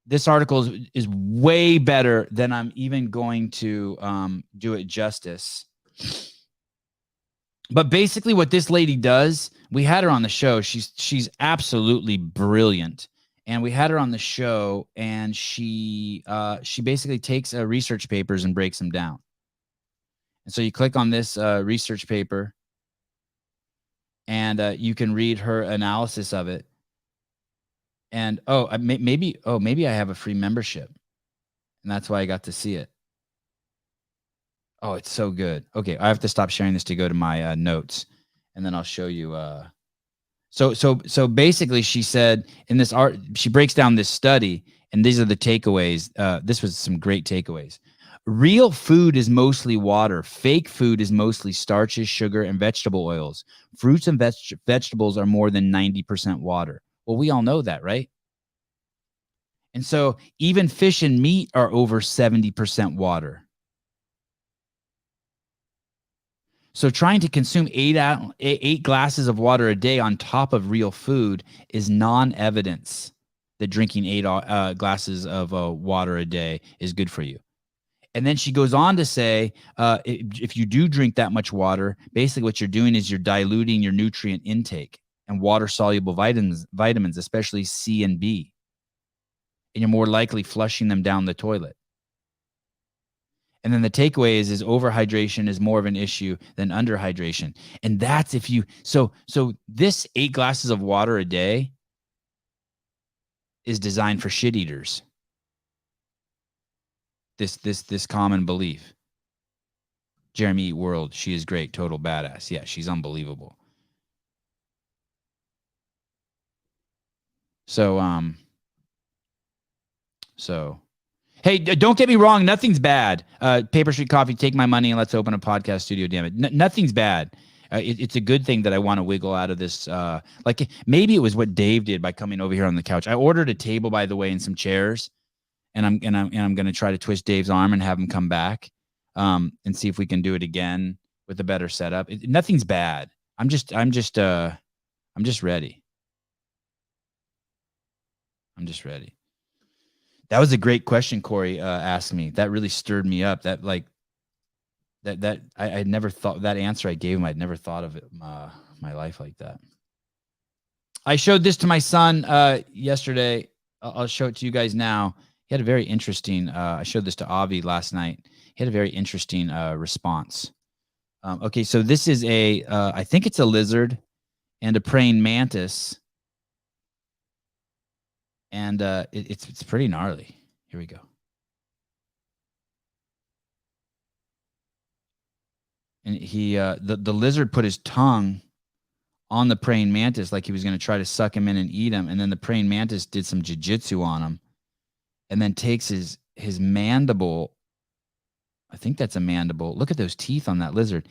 A: This article is way better than I'm even going to do it justice. But basically what this lady does, we had her on the show. She's absolutely brilliant. And we had her on the show, and she basically takes research papers and breaks them down. And so you click on this research paper, and you can read her analysis of it. And maybe I have a free membership, and that's why I got to see it. Oh, it's so good. Okay, I have to stop sharing this to go to my notes, and then I'll show you. So basically, she said in this art, she breaks down this study, and these are the takeaways. This was some great takeaways. Real food is mostly water. Fake food is mostly starches, sugar, and vegetable oils. Fruits and vegetables are more than 90% water. Well, we all know that, right? And so even fish and meat are over 70% water. So trying to consume eight glasses of water a day on top of real food is non-evidence that drinking 8 glasses of water a day is good for you. And then she goes on to say, if you do drink that much water, basically what you're doing is you're diluting your nutrient intake and water-soluble vitamins, especially C and B. And you're more likely flushing them down the toilet. And then the takeaway is overhydration is more of an issue than underhydration. And that's if you, so this 8 glasses of water a day is designed for shit eaters. This common belief. Jeremy Eat World, she is great, total badass. Yeah, she's unbelievable. So, hey, don't get me wrong. Nothing's bad. Paper Street Coffee, take my money and let's open a podcast studio. Damn it. Nothing's bad. It's a good thing that I want to wiggle out of this. Like maybe it was what Dave did by coming over here on the couch. I ordered a table, by the way, and some chairs, and I'm going to try to twist Dave's arm and have him come back, and see if we can do it again with a better setup. Nothing's bad. I'm just ready. I'm just ready. That was a great question Corey asked me. That really stirred me up. That I never thought that answer I gave him. I'd never thought of it my life like that. I showed this to my son yesterday. I'll show it to you guys now. He had a very interesting. I showed this to Avi last night. He had a very interesting response. Okay, so this is I think it's a lizard and a praying mantis. And it's pretty gnarly. Here we go. And he the lizard put his tongue on the praying mantis like he was going to try to suck him in and eat him. And then the praying mantis did some jiu-jitsu on him, and then takes his mandible. I think that's a mandible. Look at those teeth on that lizard.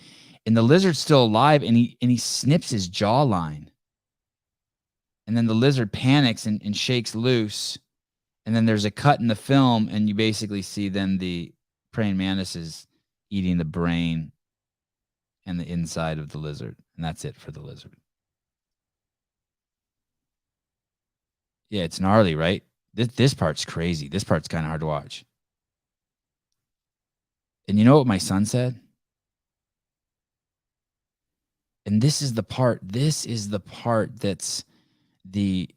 A: And the lizard's still alive, and he snips his jawline. And then the lizard panics and shakes loose. And then there's a cut in the film, and you basically see then the praying mantis is eating the brain and the inside of the lizard. And that's it for the lizard. Yeah, it's gnarly, right? This part's crazy. This part's kind of hard to watch. And you know what my son said? And this is the part that's the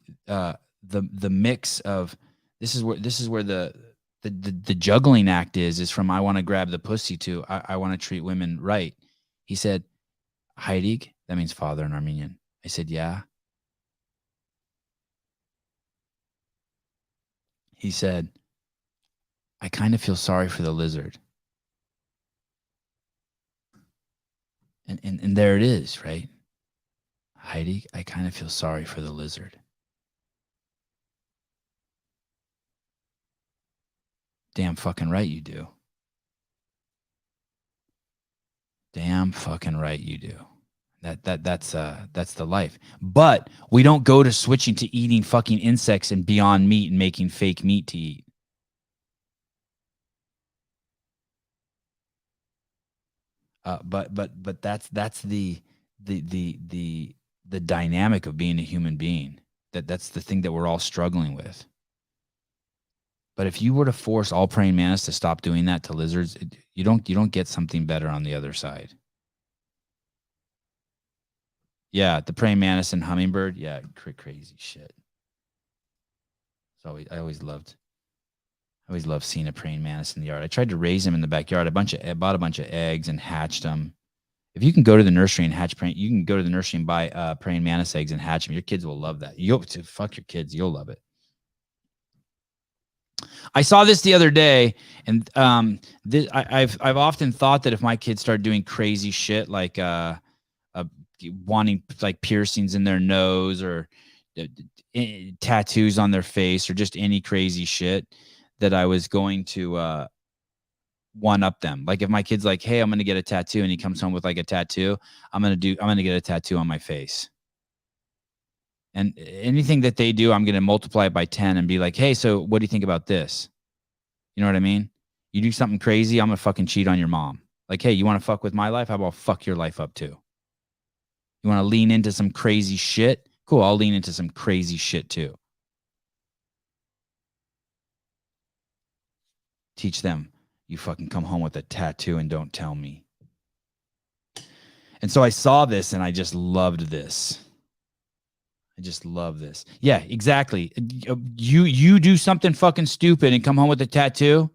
A: mix of this is where the juggling act is from I want to grab the pussy to I want to treat women right. He said, Heidig, that means father in Armenian. I said, yeah. He said, I kind of feel sorry for the lizard. And there it is, right? Heidi, I kind of feel sorry for the lizard. Damn fucking right you do. Damn fucking right you do. That's the life. But we don't go to switching to eating fucking insects and Beyond Meat and making fake meat to eat. But that's the dynamic of being a human being. That's the thing that we're all struggling with. But if you were to force all praying mantis to stop doing that to lizards, you don't get something better on the other side. Yeah, the praying mantis and hummingbird. Yeah, crazy shit. So I always loved seeing a praying mantis in the yard. I tried to raise them in the backyard. I bought a bunch of eggs and hatched them. If you can go to the nursery and you can go to the nursery and buy praying mantis eggs and hatch them. Your kids will love that. Fuck your kids. You'll love it. I saw this the other day, and I've often thought that if my kids start doing crazy shit like wanting like piercings in their nose or tattoos on their face or just any crazy shit, that I was going to one up them. Like if my kid's like, hey, I'm going to get a tattoo, and he comes home with like a tattoo, I'm going to get a tattoo on my face. And anything that they do, I'm going to multiply it by 10 and be like, hey, so what do you think about this? You know what I mean? You do something crazy, I'm going to fucking cheat on your mom. Like, hey, you want to fuck with my life? How about fuck your life up too? You want to lean into some crazy shit? Cool, I'll lean into some crazy shit too. Teach them, you fucking come home with a tattoo and don't tell me. And so I saw this and I just loved this. I just love this. Yeah, exactly. You do something fucking stupid and come home with a tattoo.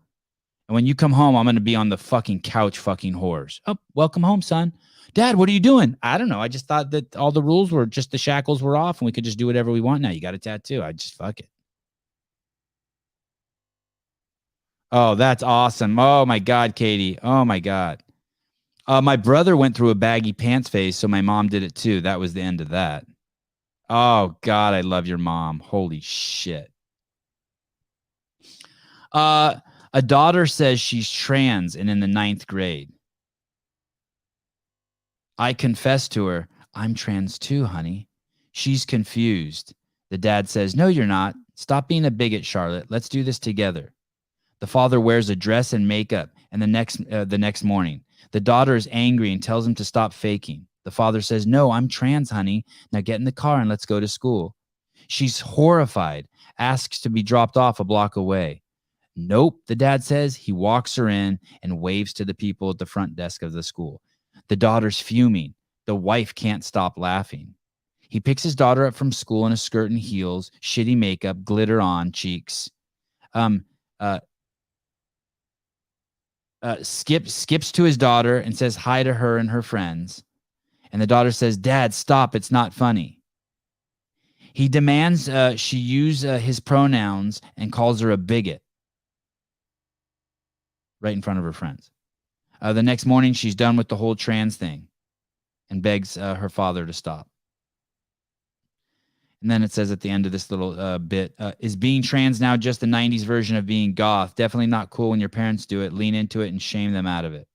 A: And when you come home, I'm going to be on the fucking couch fucking whores. Oh, welcome home, son. Dad, what are you doing? I don't know. I just thought that all the rules were just the shackles were off and we could just do whatever we want now. You got a tattoo. I just fuck it. Oh, that's awesome. Oh my God, Katie. Oh my God. My brother went through a baggy pants phase, so my mom did it too. That was the end of that. Oh God, I love your mom. Holy shit. A daughter says she's trans and in the 9th grade. I confess to her, I'm trans too, honey. She's confused. The dad says, no, you're not. Stop being a bigot, Charlotte. Let's do this together. The father wears a dress and makeup, and the next morning, the daughter is angry and tells him to stop faking. The father says, no, I'm trans, honey. Now get in the car and let's go to school. She's horrified, asks to be dropped off a block away. Nope, the dad says. He walks her in and waves to the people at the front desk of the school. The daughter's fuming. The wife can't stop laughing. He picks his daughter up from school in a skirt and heels, shitty makeup, glitter on cheeks. Skips to his daughter and says hi to her and her friends. And the daughter says, Dad, stop. It's not funny. He demands she use his pronouns and calls her a bigot right in front of her friends. The next morning, she's done with the whole trans thing and begs her father to stop. And then it says at the end of this little bit, is being trans now just the 90s version of being goth? Definitely not cool when your parents do it. Lean into it and shame them out of it.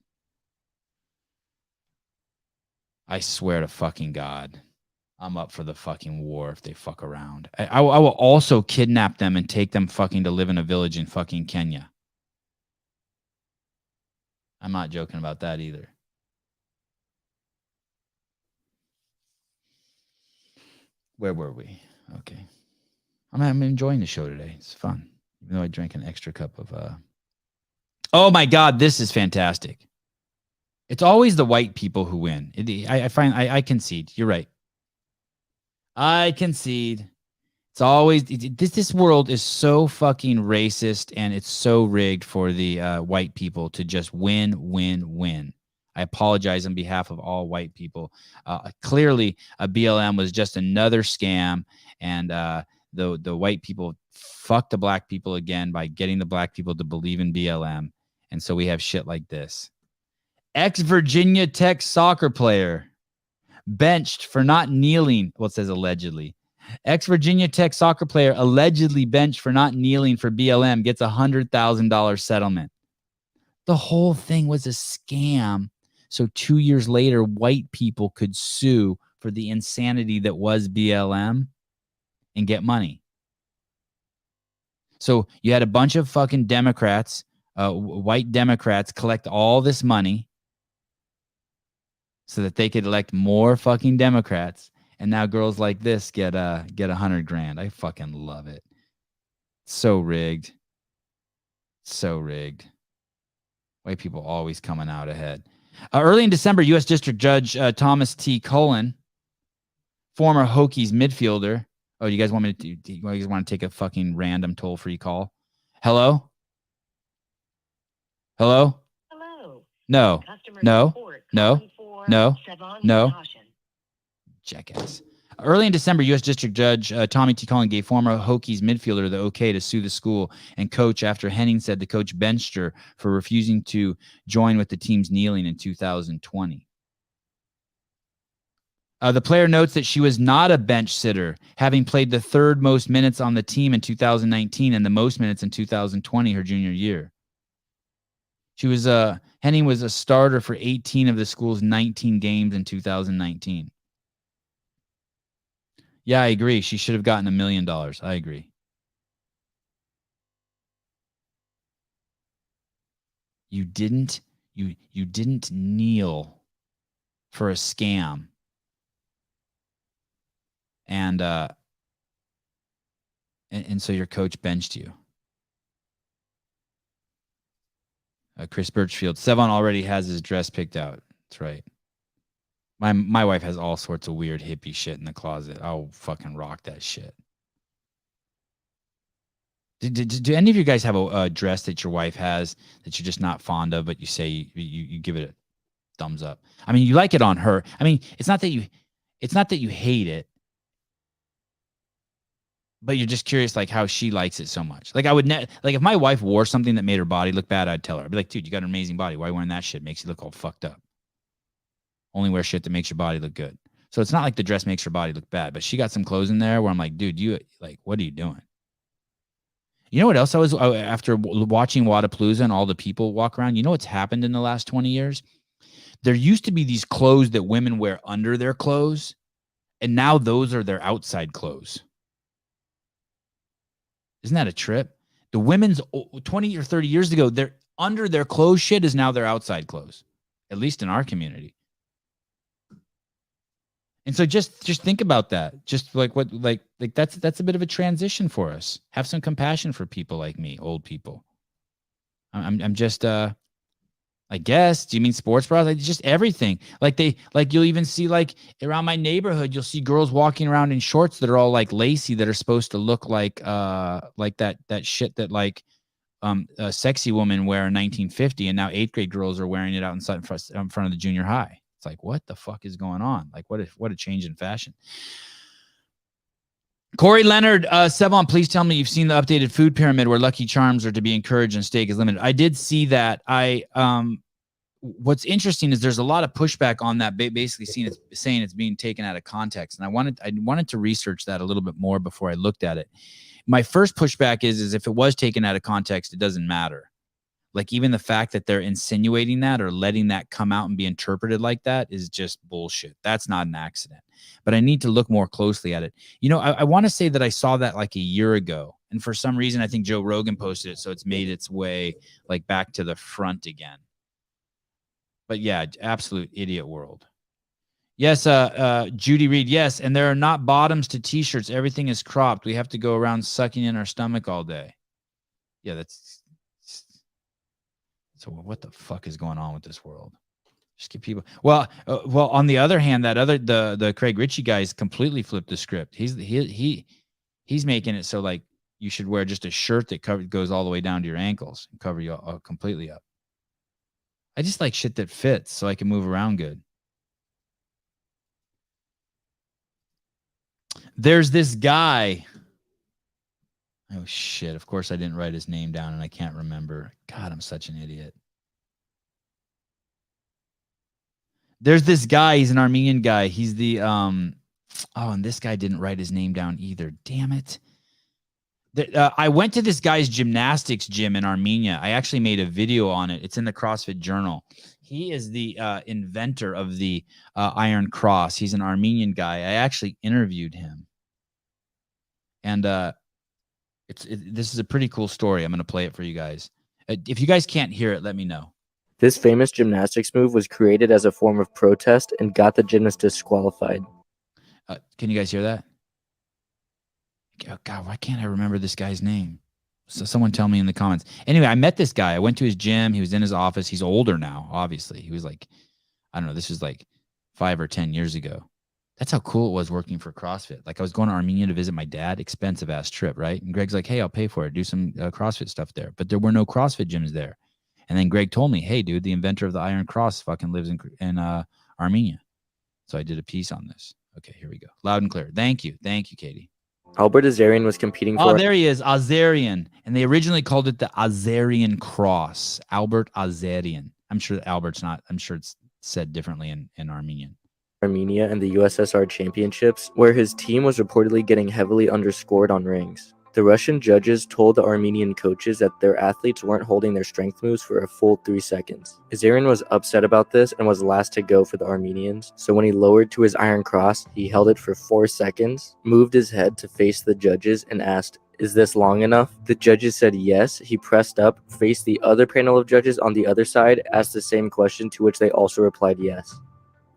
A: I swear to fucking God, I'm up for the fucking war if they fuck around. I will also kidnap them and take them fucking to live in a village in fucking Kenya. I'm not joking about that either. Where were we? Okay. I'm enjoying the show today. It's fun. Even though I drank an extra cup of Oh my God, this is fantastic. It's always the white people who win. I concede. You're right. I concede. It's always this world is so fucking racist and it's so rigged for the white people to just win. I apologize on behalf of all white people. Clearly, BLM was just another scam, and the white people fucked the black people again by getting the black people to believe in BLM, and so we have shit like this. Ex-Virginia Tech soccer player benched for not kneeling. Well, it says allegedly. Ex-Virginia Tech soccer player allegedly benched for not kneeling for BLM gets $100,000 settlement. The whole thing was a scam. So 2 years later, white people could sue for the insanity that was BLM and get money. So you had a bunch of fucking Democrats, white Democrats, collect all this money. so that they could elect more fucking Democrats. And now girls like this get $100,000. I fucking love it. So rigged. So rigged. White people always coming out ahead. Early in December, U.S. District Judge Thomas T. Cullen, former Hokies midfielder. Oh, you guys want me to? You guys want to take a fucking random toll-free call? Hello? Hello?
F: Hello.
A: No.
F: Customer
A: No.
F: support
A: No.
F: calling for
A: No.
F: Sevan
A: No.
F: Caution.
A: Jackass. Early in December, U.S. District Judge Tommy T. Cullen gave former Hokies midfielder the okay to sue the school and coach after Henning said the coach benched her for refusing to join with the team's kneeling in 2020. The player notes that she was not a bench sitter, having played the third most minutes on the team in 2019 and the most minutes in 2020, her junior year. She was Henning was a starter for 18 of the school's 19 games in 2019. Yeah, I agree. She should have gotten $1 million. I agree. You didn't kneel for a scam. And so your coach benched you. Chris Birchfield. Sevan already has his dress picked out. That's right. My wife has all sorts of weird hippie shit in the closet. I'll fucking rock that shit. Do any of you guys have a dress that your wife has that you're just not fond of, but you say you give it a thumbs up? I mean, you like it on her. I mean, it's not that you hate it, but you're just curious, like, how she likes it so much. Like, I would like if my wife wore something that made her body look bad, I'd tell her. I'd be like, dude, you got an amazing body. Why are you wearing that shit? Makes you look all fucked up. Only wear shit that makes your body look good. So it's not like the dress makes her body look bad, but she got some clothes in there where I'm like, dude, you like, what are you doing? You know what else after watching Wadapalooza and all the people walk around, you know what's happened in the last 20 years? There used to be these clothes that women wear under their clothes, and now those are their outside clothes. Isn't that a trip? The women's 20 or 30 years ago, they're under their clothes shit is now their outside clothes, at least in our community. And so just think about that. Just like that's a bit of a transition for us. Have some compassion for people like me, old people. I'm just I guess. Do you mean sports bras? Like just everything. Like you'll even see like around my neighborhood, you'll see girls walking around in shorts that are all like lacy that are supposed to look like that shit that like a sexy woman wear in 1950, and now 8th grade girls are wearing it out in front of the junior high. It's like, what the fuck is going on? Like, what a change in fashion. Corey Leonard, Sevan, please tell me you've seen the updated food pyramid where Lucky Charms are to be encouraged and steak is limited. I did see that. What's interesting is there's a lot of pushback on that, basically saying it's being taken out of context. And I wanted to research that a little bit more before I looked at it. My first pushback is if it was taken out of context, it doesn't matter. Like even the fact that they're insinuating that or letting that come out and be interpreted like that is just bullshit. That's not an accident. But I need to look more closely at it. You know, I want to say that I saw that like a year ago. And for some reason, I think Joe Rogan posted it. So it's made its way like back to the front again. But yeah, absolute idiot world. Yes, Judy Reed. Yes, and there are not bottoms to t-shirts. Everything is cropped. We have to go around sucking in our stomach all day. Yeah, that's... So what the fuck is going on with this world? Just get people. Well, on the other hand, the Craig Ritchie guys completely flipped the script. He's making it so like you should wear just a shirt that goes all the way down to your ankles and cover you completely up. I just like shit that fits so I can move around good. There's this guy. Oh, shit. Of course, I didn't write his name down, and I can't remember. God, I'm such an idiot. There's this guy. He's an Armenian guy. He's the... and this guy didn't write his name down either. Damn it. I went to this guy's gymnastics gym in Armenia. I actually made a video on it. It's in the CrossFit Journal. He is the inventor of the Iron Cross. He's an Armenian guy. I actually interviewed him. And... this is a pretty cool story. I'm going to play it for you guys. If you guys can't hear it, let me know.
F: This famous gymnastics move was created as a form of protest and got the gymnast disqualified.
A: Can you guys hear that? Oh, God, why can't I remember this guy's name? So someone tell me in the comments. Anyway, I met this guy. I went to his gym. He was in his office. He's older now, obviously. He was like, I don't know, this was like 5 or 10 years ago. That's how cool it was working for CrossFit. Like I was going to Armenia to visit my dad, expensive ass trip, right? And Greg's like, hey, I'll pay for it. Do some CrossFit stuff there. But there were no CrossFit gyms there. And then Greg told me, hey, dude, the inventor of the Iron Cross fucking lives in Armenia. So I did a piece on this. Okay, here we go. Loud and clear. Thank you. Thank you, Katie.
F: Albert Azarian was competing for...
A: Oh, there he is, Azarian. And they originally called it the Azarian Cross. Albert Azarian. I'm sure it's said differently in Armenian.
F: Armenia and the USSR championships, where his team was reportedly getting heavily underscored on rings. The Russian judges told the Armenian coaches that their athletes weren't holding their strength moves for a full 3 seconds. Azarian was upset about this and was last to go for the Armenians, so when he lowered to his Iron Cross, he held it for 4 seconds, moved his head to face the judges, and asked, "Is this long enough?" The judges said yes. He pressed up, faced the other panel of judges on the other side, asked the same question, to which they also replied yes.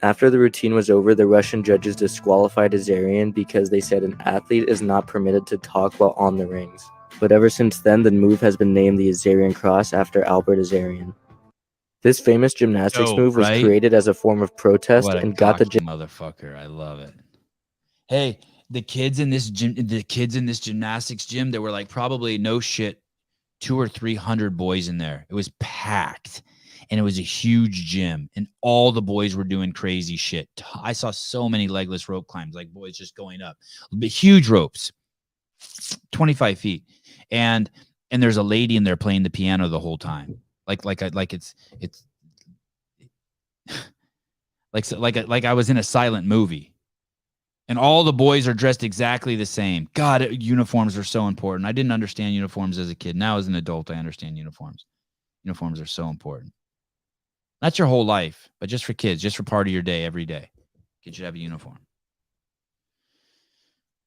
F: After the routine was over, the Russian judges disqualified Azarian because they said an athlete is not permitted to talk while on the rings. But ever since then, the move has been named the Azarian Cross after Albert Azarian. This famous gymnastics move was created as a form of protest and got the
A: motherfucker. I love it. Hey, the kids in this gymnastics gym, there were like probably no shit 200 or 300 boys in there. It was packed. And it was a huge gym, and all the boys were doing crazy shit. I saw so many legless rope climbs, like boys just going up, huge ropes, 25 feet, and there's a lady in there playing the piano the whole time, like I was in a silent movie, and all the boys are dressed exactly the same. God, uniforms are so important. I didn't understand uniforms as a kid. Now as an adult, I understand uniforms. Uniforms are so important. Not your whole life, but just for kids, just for part of your day, every day. Kids should have a uniform.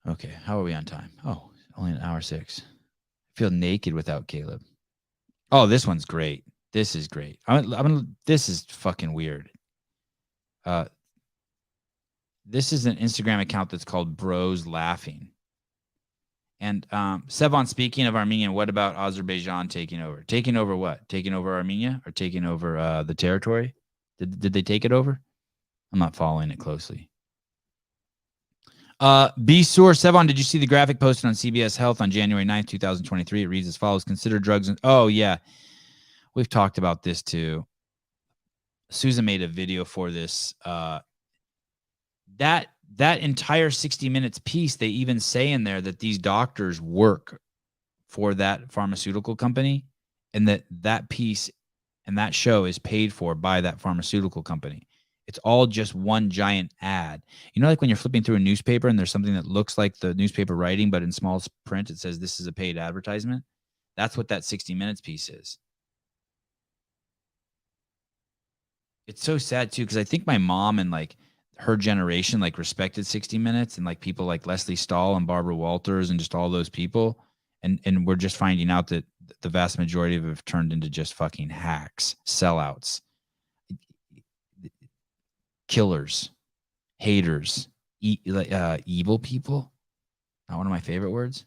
A: Okay, how are we on time? Oh, only an hour 6. I feel naked without Caleb. Oh, this one's great. This is great. This is fucking weird. This is an Instagram account that's called Bros Laughing. And Sevan, speaking of Armenian, what about Azerbaijan taking over? Taking over what? Taking over Armenia or taking over the territory? Did they take it over? I'm not following it closely. B. Sour, Sevan, did you see the graphic posted on CBS Health on January 9th, 2023? It reads as follows. Consider drugs. Oh, yeah. We've talked about this too. Susan made a video for this. That entire 60 minutes piece, they even say in there that these doctors work for that pharmaceutical company, and that piece and that show is paid for by that pharmaceutical company. It's all just one giant ad. You know, like when you're flipping through a newspaper and there's something that looks like the newspaper writing, but in small print, it says this is a paid advertisement. That's what that 60 minutes piece is. It's so sad too, because I think my mom and like her generation like respected 60 Minutes and like people like Leslie Stahl and Barbara Walters and just all those people. And we're just finding out that the vast majority of it have turned into just fucking hacks, sellouts, killers, haters, evil people. Not one of my favorite words.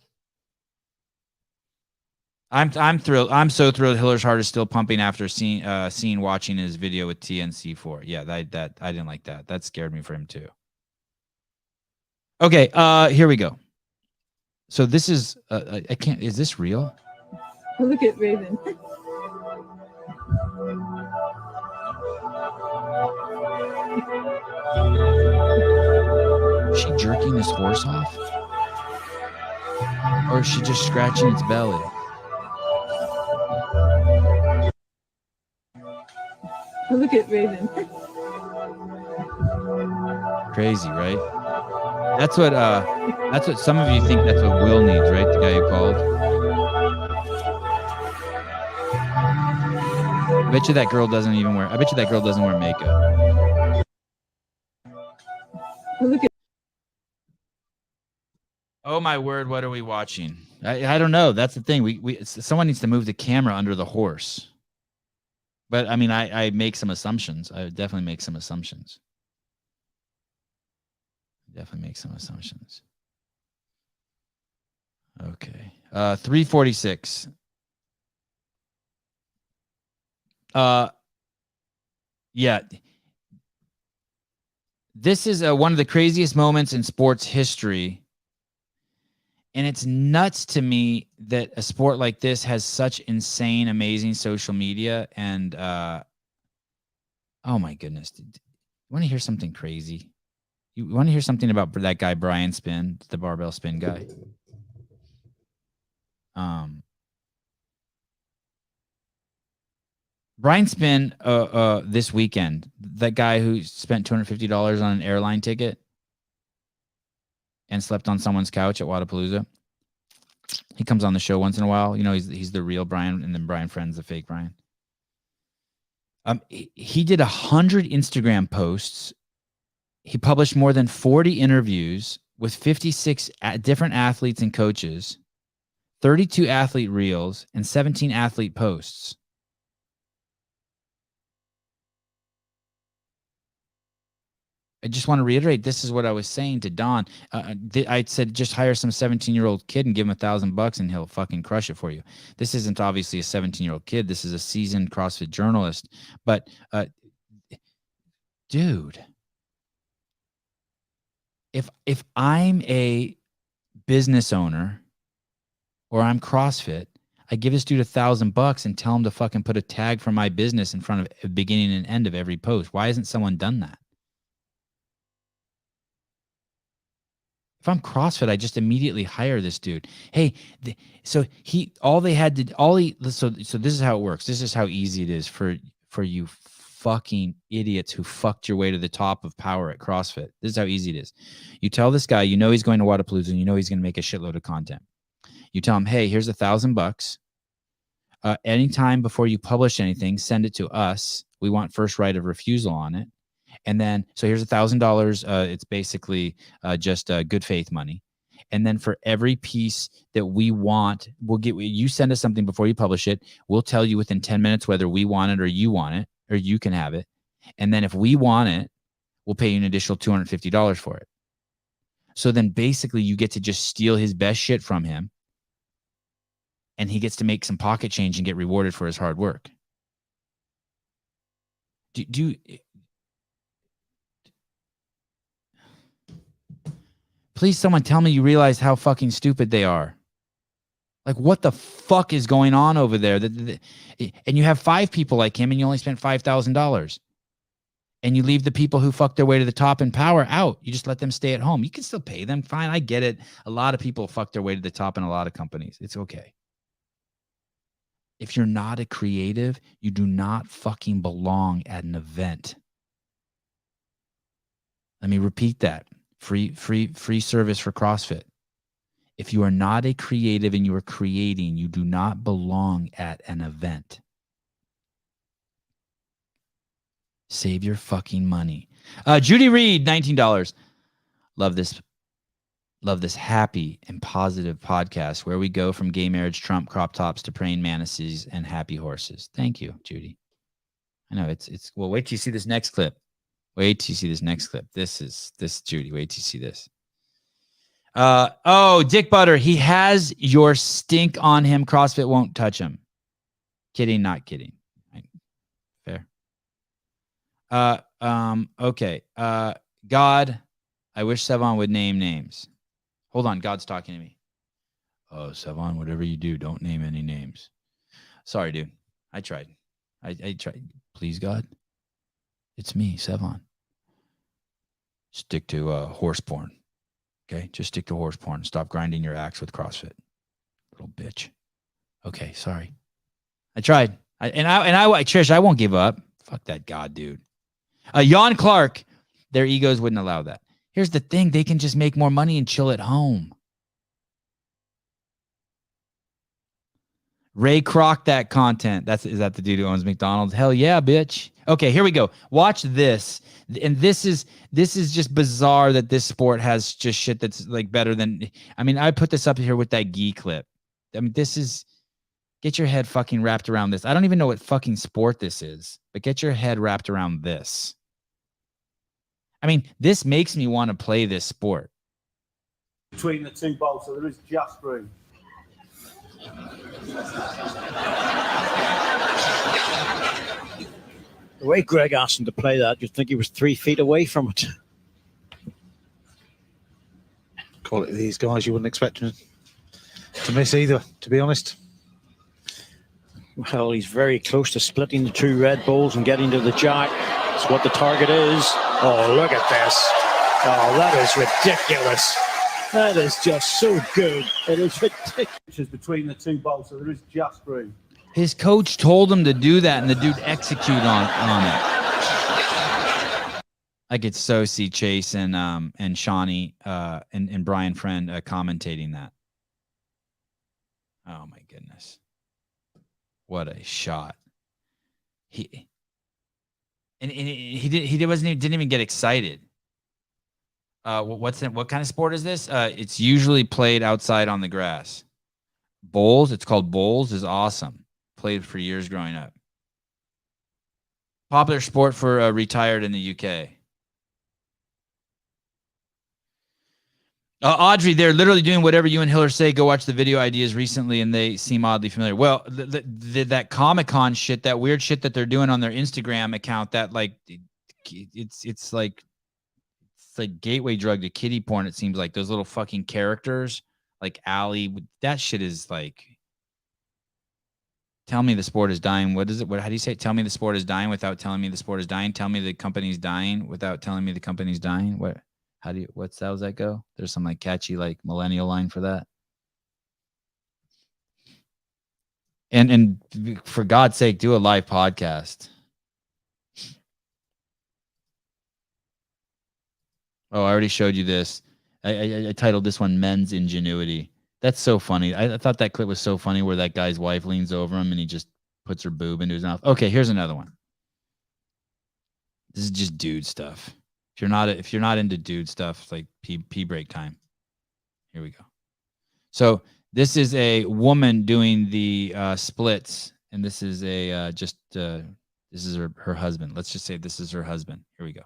A: I'm thrilled. I'm so thrilled. Hiller's heart is still pumping after seeing watching his video with TNC4. Yeah, that I didn't like that. That scared me for him too. Okay, here we go. So this is I can't. Is this real?
G: Look at Raven.
A: Is she jerking this horse off, or is she just scratching its belly?
G: Look at Raven.
A: Crazy, right? That's what some of you think that's what Will needs, right? The guy who called. I bet you that girl doesn't wear makeup.
G: Look at.
A: Oh my word, what are we watching? I don't know. That's the thing. Someone needs to move the camera under the horse. But I mean, I make some assumptions. I would definitely make some assumptions. Okay. 346. Yeah. This is one of the craziest moments in sports history. And it's nuts to me that a sport like this has such insane, amazing social media. And oh my goodness. You want to hear something crazy? You want to hear something about that guy, Brian Spin, the barbell spin guy? Brian Spin this weekend, that guy who spent $250 on an airline ticket and slept on someone's couch at Wadapalooza. He comes on the show once in a while. You know, he's the real Brian, and then Brian Friend's the fake Brian. He did 100 Instagram posts. He published more than 40 interviews with 56 different athletes and coaches, 32 athlete reels, and 17 athlete posts. I just want to reiterate, this is what I was saying to Don. I said, just hire some 17-year-old kid and give him $1,000 and he'll fucking crush it for you. This isn't obviously a 17-year-old kid. This is a seasoned CrossFit journalist. But, dude, if I'm a business owner or I'm CrossFit, I give this dude $1,000 and tell him to fucking put a tag for my business in front of the beginning and end of every post. Why hasn't someone done that? If I'm CrossFit, I just immediately hire this dude. Hey, so this is how it works. This is how easy it is for you fucking idiots who fucked your way to the top of power at CrossFit. This is how easy it is. You tell this guy, you know he's going to Wadapalooza and you know he's going to make a shitload of content. You tell him, hey, here's $1,000. Anytime before you publish anything, send it to us. We want first right of refusal on it. And then, so here's $1,000. It's basically just good faith money. And then for every piece that we want, you send us something before you publish it. We'll tell you within 10 minutes whether we want it or you want it, or you can have it. And then if we want it, we'll pay you an additional $250 for it. So then basically you get to just steal his best shit from him. And he gets to make some pocket change and get rewarded for his hard work. Please, someone tell me you realize how fucking stupid they are. Like, what the fuck is going on over there? And you have 5 people like him and you only spent $5,000. And you leave the people who fucked their way to the top in power out. You just let them stay at home. You can still pay them. Fine, I get it. A lot of people fuck their way to the top in a lot of companies. It's okay. If you're not a creative, you do not fucking belong at an event. Let me repeat that. Free service for CrossFit. If you are not a creative and you are creating, you do not belong at an event. Save your fucking money. Judy Reed, $19. Love this happy and positive podcast where we go from gay marriage, Trump, crop tops to praying mantises and happy horses. Thank you, Judy. I know it's well, wait till you see this next clip. Wait till you see this next clip. This Judy. Wait till you see this. Dick Butter. He has your stink on him. CrossFit won't touch him. Kidding, not kidding. Fair. Okay. God, I wish Sevan would name names. Hold on. God's talking to me. Oh, Sevan, whatever you do, don't name any names. Sorry, dude. I tried. I tried. Please, God. It's me, Sevan. Stick to horse porn. Okay? Just stick to horse porn. Stop grinding your axe with CrossFit. Little bitch. Okay, sorry. I tried. Trish, I won't give up. Fuck that God, dude. Jan Clark, their egos wouldn't allow that. Here's the thing. They can just make more money and chill at home. Ray Kroc, that content. Is that the dude who owns McDonald's? Hell yeah, bitch. Okay, here we go. Watch this. And this is just bizarre that this sport has just shit that's like better than, I mean, I put this up here with that gi clip. I mean, this is Get your head fucking wrapped around this. I don't even know what fucking sport this is, but get your head wrapped around this. I mean, this makes me want to play this sport.
H: Between the two bowls, so there is just room.
I: The way Greg asked him to play that, you'd think he was 3 feet away from it.
J: Quality of these guys, you wouldn't expect him to miss either, to be honest.
I: Well, he's very close to splitting the two red balls and getting to the jack. That's what the target is. Oh, look at this. Oh, that is ridiculous. That is just so good. It is ridiculous.
H: Between the two bowls, so there is just room.
A: His coach told him to do that, and the dude executed on it. I could so see Chase and Shawnee and Brian Friend commentating that. Oh my goodness. What a shot! He didn't even get excited. What kind of sport is this? It's usually played outside on the grass. Bowls. It's called bowls. Is awesome. Played for years growing up. Popular sport for retired in the UK. Audrey, they're literally doing whatever you and Hiller say. Go watch the video ideas recently, and they seem oddly familiar. Well, that Comic-Con shit, that weird shit that they're doing on their Instagram account, that like it's like gateway drug to kiddie porn. It seems like those little fucking characters, like Allie. That shit is like. Tell me the sport is dying. What is it? How do you say it? Tell me the sport is dying without telling me the sport is dying. Tell me the company's dying without telling me the company's dying. What? How does that go? There's some like catchy like millennial line for that. And for God's sake, do a live podcast. Oh, I already showed you this. I titled this one "Men's Ingenuity." That's so funny. I thought that clip was so funny where that guy's wife leans over him and he just puts her boob into his mouth. Okay, here's another one. This is just dude stuff. If you're not into dude stuff, it's like pee break time. Here we go. So this is a woman doing the splits, and this is this is her husband. Let's just say this is her husband. Here we go.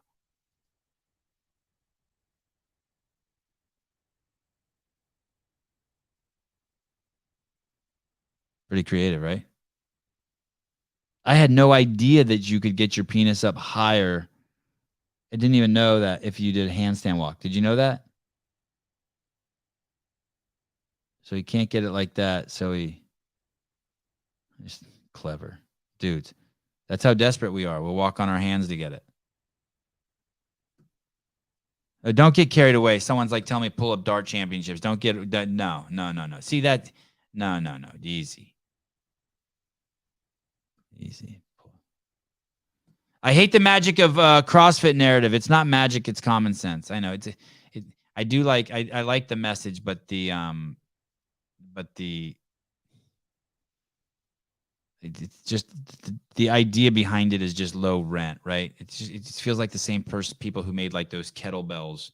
A: Pretty creative, right? I had no idea that you could get your penis up higher. I didn't even know that if you did a handstand walk. Did you know that? So he can't get it like that. So he's clever. Dudes, that's how desperate we are. We'll walk on our hands to get it. Don't get carried away. Someone's like, tell me pull-up dart championships. Don't get that. No. See that? No. Easy. I hate the magic of CrossFit narrative. It's not magic. It's common sense. I know I do like, I like the message, but it's just the idea behind it is just low rent, right? It just feels like the same people who made like those kettlebells,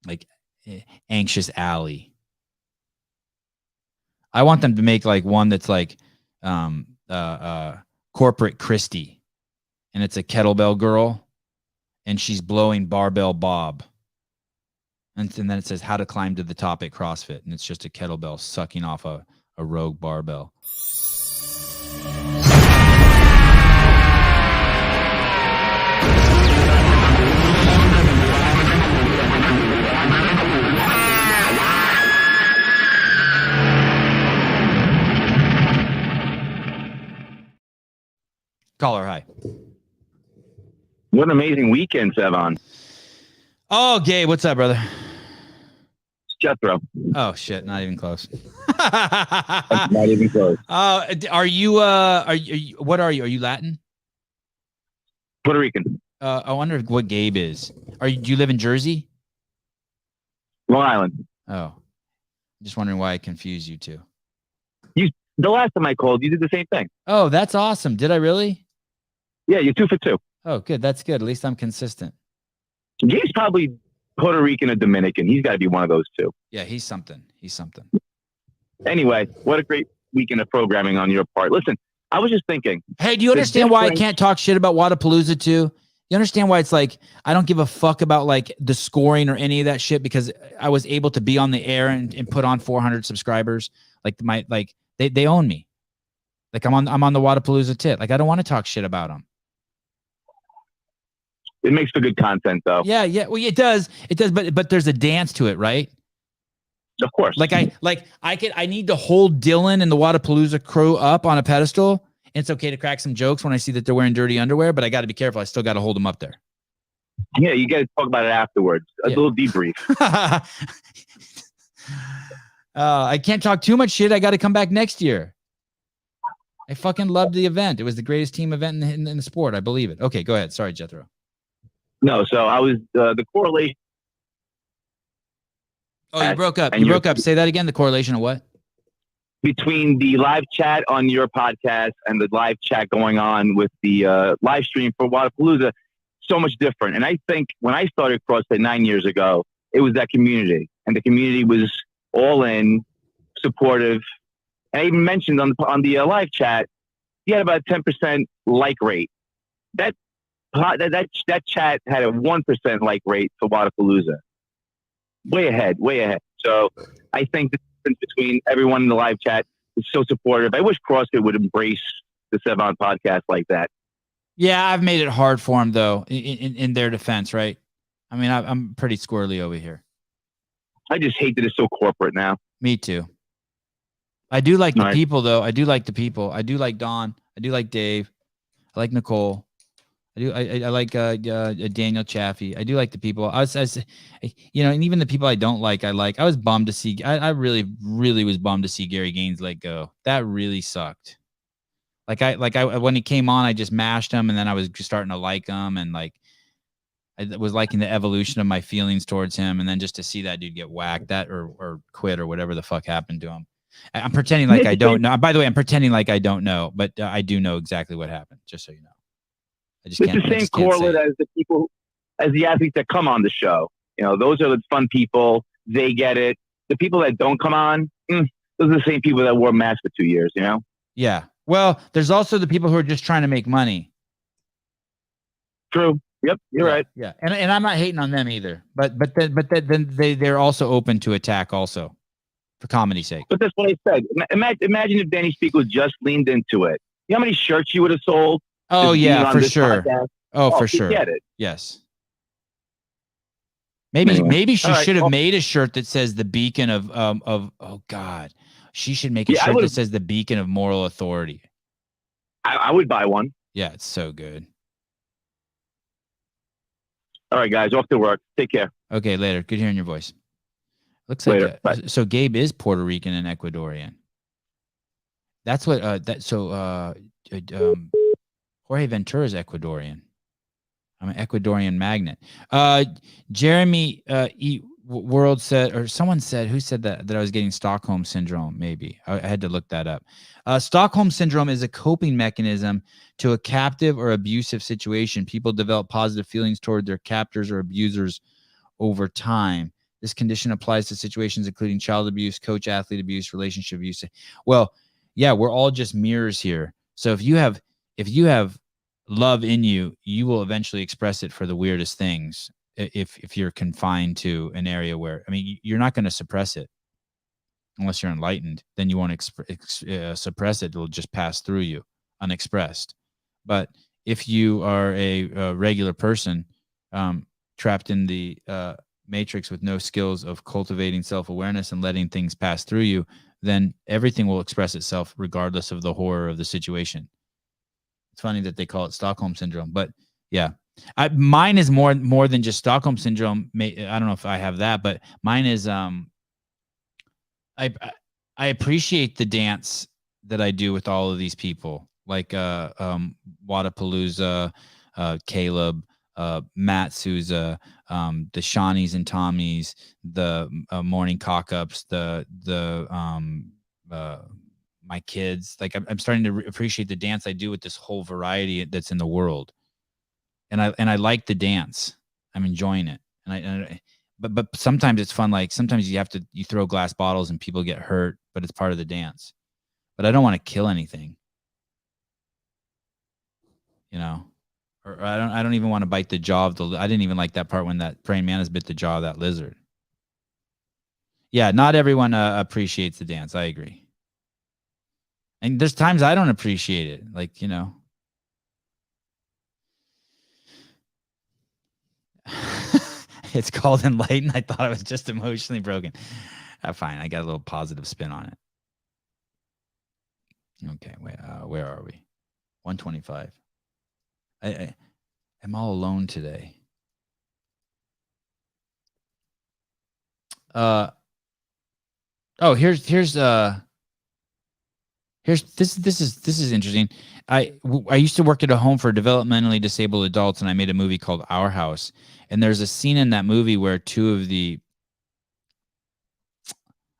A: like Anxious Alley. I want them to make like one that's like Corporate Christie, and it's a kettlebell girl, and she's blowing barbell Bob, and then it says how to climb to the top at CrossFit, and it's just a kettlebell sucking off a rogue barbell. Caller, hi.
D: What an amazing weekend, Sevan.
A: Oh, Gabe, what's up, brother?
D: Jethro.
A: Oh shit, not even close.
D: Not even close.
A: Are you? What are you? Are you Latin?
D: Puerto Rican.
A: I wonder what Gabe is. Do you live in Jersey?
D: Long Island.
A: Oh, I'm just wondering why I confused you two.
D: The last time I called, you did the same thing.
A: Oh, that's awesome. Did I really?
D: Yeah, you're 2 for 2.
A: Oh, good. That's good. At least I'm consistent.
D: He's probably Puerto Rican or Dominican. He's got to be one of those two.
A: Yeah, he's something.
K: Anyway, what a great weekend of programming on your part. Listen, I was just thinking.
A: Hey, do you understand why I can't talk shit about Wadapalooza too? You understand why it's like I don't give a fuck about like the scoring or any of that shit because I was able to be on the air and put on 400 subscribers. Like they own me. Like I'm on the Wadapalooza tit. Like I don't want to talk shit about them.
K: It makes for good content though.
A: Yeah. Well, it does. But there's a dance to it, right?
K: Of course.
A: I need to hold Dylan and the Wadapalooza crew up on a pedestal. It's okay to crack some jokes when I see that they're wearing dirty underwear, but I got to be careful. I still got to hold them up there.
K: Yeah, you got to talk about it afterwards. A little debrief.
A: I can't talk too much shit. I got to come back next year. I fucking loved the event. It was the greatest team event in the sport. I believe it. Okay, go ahead. Sorry, Jethro.
K: No, so I was the correlation.
A: Oh, you broke up. You broke up. Say that again. The correlation of what?
K: Between the live chat on your podcast and the live chat going on with the live stream for Wadapalooza, so much different. And I think when I started CrossFit 9 years ago, it was that community, and the community was all in, supportive. And I even mentioned on the live chat, you had about a 10% like rate. That chat had a 1% like rate for Wadapalooza. Way ahead. So I think the difference between everyone in the live chat is so supportive. I wish CrossFit would embrace the Sevan podcast like that.
A: Yeah, I've made it hard for them though. In their defense, right? I mean, I'm pretty squirrely over here.
K: I just hate that it's so corporate now.
A: Me too. I do like the people though. I do like the people. I do like Don. I do like Dave. I like Nicole. I like Daniel Chaffee. I do like the people. I was, and even the people I don't like, I like. I was bummed to see. I really, really was bummed to see Gary Gaines let go. That really sucked. When he came on, I just mashed him, and then I was just starting to like him, and I was liking the evolution of my feelings towards him, and then just to see that dude get whacked, or quit, or whatever the fuck happened to him. I'm pretending like I don't know. By the way, I'm pretending like I don't know, but I do know exactly what happened. Just so you know.
K: It's the same correlate as the athletes that come on the show. Those are the fun people. They get it. The people that don't come on, those are the same people that wore masks for 2 years.
A: Yeah. Well, there's also the people who are just trying to make money.
K: True. Yep. You're right.
A: Yeah. And I'm not hating on them either. But then they're also open to attack also, for comedy's sake.
K: But that's what I said. Imagine if Danny Speakle just leaned into it. You know how many shirts you would have sold?
A: Oh yeah, for sure. For sure.
K: Get it.
A: Yes. Maybe she should have made a shirt that says the beacon of oh God. She should make a shirt that says the beacon of moral authority.
K: I would buy one.
A: Yeah, it's so good.
K: All right, guys, off to work. Take care.
A: Okay, later. Good hearing your voice. Looks
K: later.
A: Like so Gabe is Puerto Rican and Ecuadorian. That's what Jorge Ventura is Ecuadorian. I'm an Ecuadorian magnet. Jeremy World said, or someone said, who said that I was getting Stockholm syndrome? Maybe I had to look that up. Stockholm syndrome is a coping mechanism to a captive or abusive situation. People develop positive feelings toward their captors or abusers over time. This condition applies to situations including child abuse, coach-athlete abuse, relationship abuse. Well, yeah, we're all just mirrors here. So if you have love in you, you will eventually express it for the weirdest things. If you're confined to an area where, you're not going to suppress it unless you're enlightened. Then you won't suppress it. It'll just pass through you unexpressed. But if you are a regular person trapped in the matrix with no skills of cultivating self-awareness and letting things pass through you, then everything will express itself regardless of the horror of the situation. It's funny that they call it Stockholm syndrome, but yeah, mine is more than just Stockholm syndrome. I don't know if I have that, but mine is I appreciate the dance that I do with all of these people, like Wadapalooza, Caleb, Matt Souza, the Shawnees and Tommies, the morning cock-ups, the my kids. Like I'm starting to appreciate the dance I do with this whole variety that's in the world. And I like the dance. I'm enjoying it. but sometimes it's fun. Like sometimes you throw glass bottles and people get hurt, but it's part of the dance. But I don't want to kill anything, or I don't even want to bite the jaw of I didn't even like that part when that praying mantis bit the jaw of that lizard. Yeah, not everyone appreciates the dance. I agree. And there's times I don't appreciate it. Like, it's called Enlighten. I thought I was just emotionally broken. Fine. I got a little positive spin on it. Okay. Wait, where are we? 125. I'm all alone today. Here's this is interesting. I used to work at a home for developmentally disabled adults, and I made a movie called Our House. And there's a scene in that movie where two of the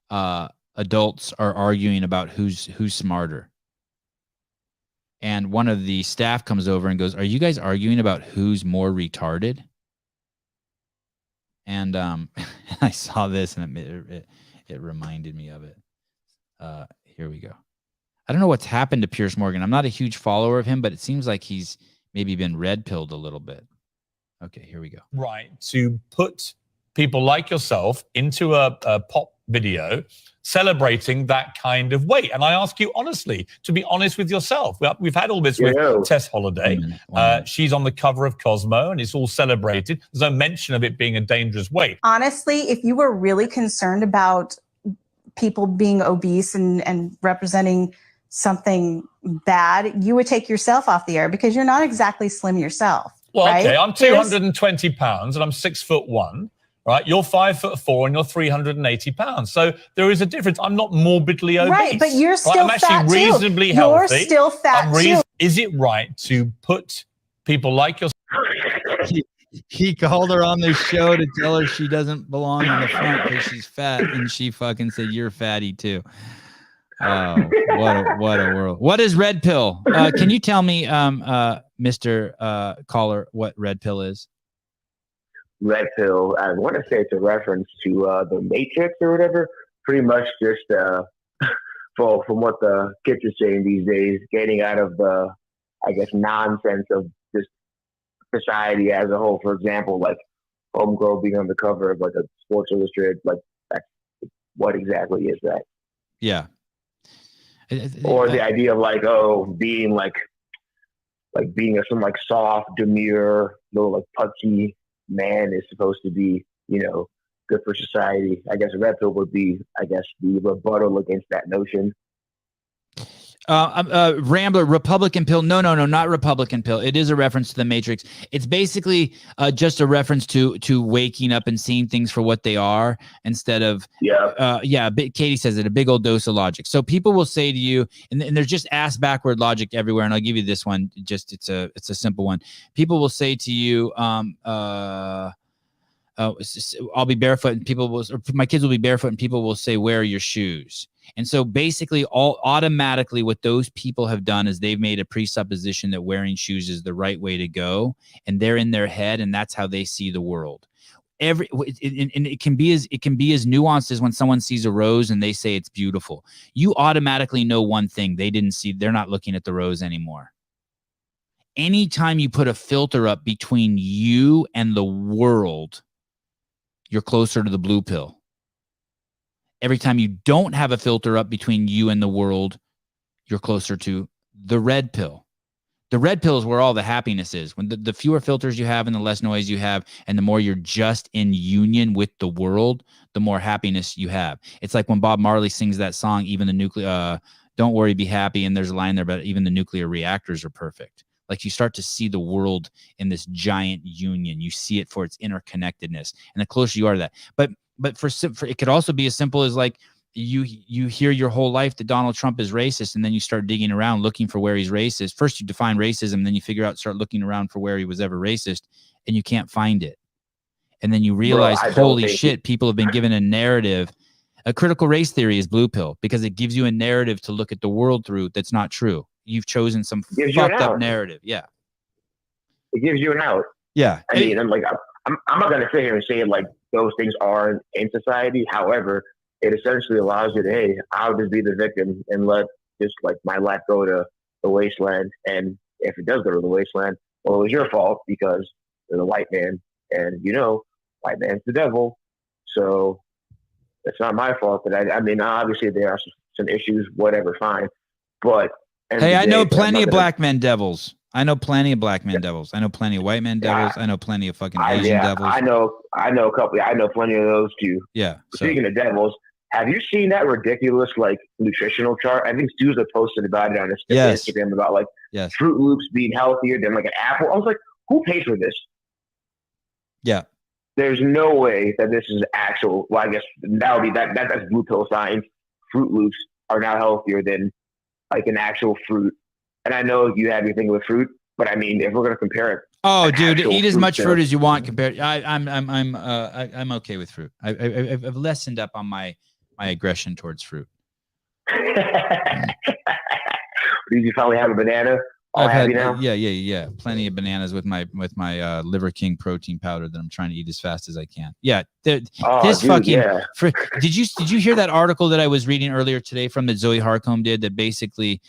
A: adults are arguing about who's smarter. And one of the staff comes over and goes, "Are you guys arguing about who's more retarded?" And I saw this, and it reminded me of it. Here we go. I don't know what's happened to Piers Morgan. I'm not a huge follower of him, but it seems like he's maybe been red-pilled a little bit. Okay, here we go.
L: Right, to put people like yourself into a pop video celebrating that kind of weight. And I ask you honestly, to be honest with yourself. We've had all this with Tess Holliday. She's on the cover of Cosmo, and it's all celebrated. There's no mention of it being a dangerous weight.
M: Honestly, if you were really concerned about people being obese and representing something bad, you would take yourself off the air, because you're not exactly slim yourself.
L: Well,
M: right?
L: okay, I'm 220 pounds and I'm 6'1", right? You're 5'4" and you're 380 pounds. So there is a difference. I'm not morbidly obese.
M: Right, but you're still
L: I'm
M: fat
L: actually
M: too.
L: reasonably healthy.
M: You're still fat too.
L: Is it right to put people like yourself?
A: He called her on the show to tell her she doesn't belong in the front because she's fat, and she fucking said, "You're fatty too." Oh, what a world! What is red pill? Can you tell me, Mr. Caller, what red pill is?
N: Red pill. I want to say it's a reference to the Matrix or whatever. Pretty much just from what the kids are saying these days, getting out of the, I guess, nonsense of just society as a whole. For example, like Homegirl being on the cover of like a Sports Illustrated, like that's, what exactly is that?
A: Yeah.
N: Or the idea of like, being like being some like soft, demure, little like putsy man is supposed to be, good for society. I guess red pill would be, the rebuttal against that notion.
A: Rambler, Republican pill. No, not Republican pill. It is a reference to the Matrix. It's basically just a reference to waking up and seeing things for what they are instead of Katie says it, a big old dose of logic. So people will say to you, and there's just ass backward logic everywhere. And I'll give you this one. Just it's a simple one. People will say to you, I'll be barefoot, and my kids will be barefoot, and people will say, "Where are your shoes?" And so basically automatically what those people have done is they've made a presupposition that wearing shoes is the right way to go, and they're in their head, and that's how they see the world. And it can be as nuanced as when someone sees a rose and they say it's beautiful. You automatically know one thing: they're not looking at the rose anymore. Anytime you put a filter up between you and the world, you're closer to the blue pill. Every time you don't have a filter up between you and the world, you're closer to the red pill. The red pill is where all the happiness is. When the fewer filters you have and the less noise you have, and the more you're just in union with the world, the more happiness you have. It's like when Bob Marley sings that song, even the nuclear, don't worry, be happy. And there's a line there, but even the nuclear reactors are perfect. Like you start to see the world in this giant union. You see it for its interconnectedness. And the closer you are to that. But for it could also be as simple as like you hear your whole life that Donald Trump is racist, and then you start digging around looking for where he's racist. First you define racism, then you start looking around for where he was ever racist, and you can't find it. And then you realize, holy shit, people have been given a narrative. A critical race theory is blue pill because it gives you a narrative to look at the world through that's not true. You've chosen some fucked up narrative. Yeah.
N: It gives you an out.
A: Yeah.
N: I mean, I'm not going to sit here and say like those things are in society. However, it essentially allows you to, hey, I'll just be the victim and let just like my life go to the wasteland. And if it does go to the wasteland, well, it was your fault because you're the white man, and white man's the devil. So it's not my fault. But I mean, obviously there are some issues, whatever, fine. But
A: hey, I know plenty of black men devils. I know plenty of black men devils. I know plenty of white men devils. I know plenty of fucking Asian devils.
N: I know a couple. I know plenty of those too.
A: Yeah.
N: Speaking of devils, have you seen that ridiculous like nutritional chart? I think Susan posted about it on his Instagram about like Fruit Loops being healthier than like an apple. I was like, who paid for this?
A: Yeah.
N: There's no way that this is actual. Well, I guess that would be that's blue pill science. Fruit Loops are now healthier than like an actual fruit. And I know you have your thing with fruit, but I mean, if we're going to compare it.
A: Oh, dude, eat as much fruit as you want compared. I'm okay with fruit. I've lessened up on my aggression towards fruit.
N: Did you finally have a banana? All happy now?
A: Yeah. Plenty of bananas with my Liver King protein powder that I'm trying to eat as fast as I can. Yeah. Did you hear that article that I was reading earlier today from that Zoe Harcombe did that basically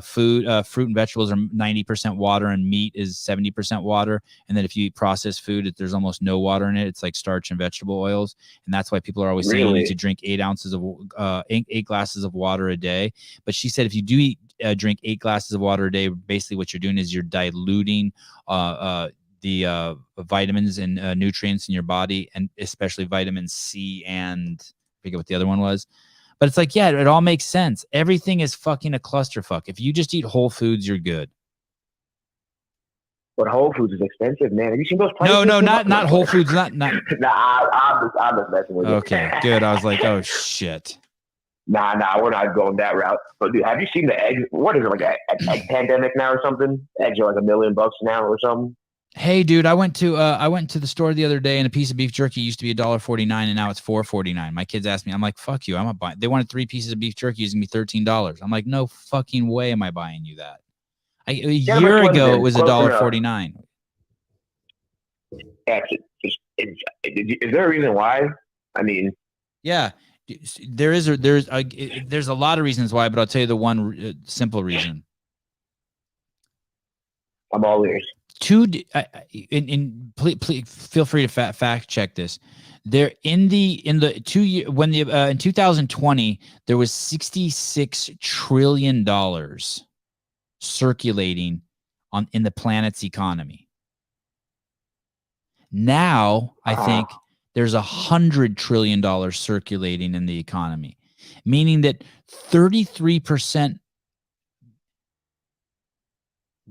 A: fruit and vegetables are 90% water and meat is 70% water, and that if you eat processed food, there's almost no water in it. It's like starch and vegetable oils, and that's why people are always saying you need to drink 8 glasses of water a day. But she said if you do drink 8 glasses of water a day, basically what you're doing is you're diluting the vitamins and nutrients in your body, and especially vitamin C and I forget what the other one was. But it's like, yeah, it all makes sense. Everything is fucking a clusterfuck. If you just eat whole foods, you're good.
N: But Whole Foods is expensive, man. Have you seen those prices?
A: No, not Whole Foods. Not.
N: Nah, I'm just messing with you.
A: Okay, good. I was like, oh shit.
N: Nah, we're not going that route. But dude, have you seen the egg? What is it, like an egg pandemic now or something? Eggs are like $1 million now or something.
A: Hey, dude, I went to the store the other day, and a piece of beef jerky used to be $1.49, and now it's $4.49. My kids asked me, I'm like, fuck you, I'm not buying. They wanted 3 pieces of beef jerky, using me $13. I'm like, no fucking way am I buying you that. A year ago, it was $1.49.
N: Is there a reason why? I mean,
A: yeah, there's a lot of reasons why, but I'll tell you the one simple reason.
N: I'm all ears.
A: Please feel free to fact check this. There in the 2 year when the in 2020 there was $66 trillion circulating in the planet's economy. Now I think there's $100 trillion circulating in the economy, meaning that 33%.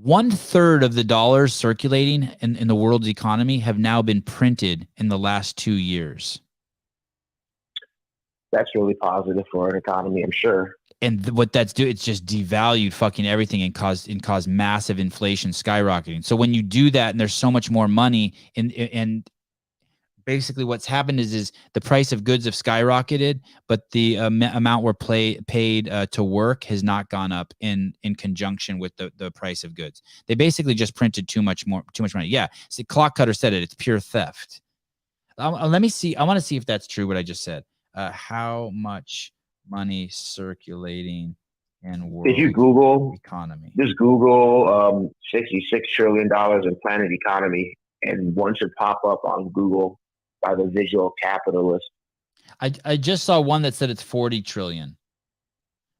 A: 1/3 of the dollars circulating in the world's economy have now been printed in the last 2 years.
N: That's really positive for an economy, I'm sure.
A: And what that's doing, it's just devalued fucking everything and caused massive inflation, skyrocketing. So when you do that, and there's so much more money, and basically what's happened is the price of goods have skyrocketed, but the amount we're paid to work has not gone up in conjunction with the price of goods. They basically just printed too much money. Yeah, so Clock Cutter said it. It's pure theft. Let me see. I want to see if that's true what I just said. How much money circulating in world
N: Did you Google
A: economy?
N: Just Google $66 trillion in planet economy, and one should pop up on Google by the visual capitalist.
A: I just saw one that said it's 40 trillion.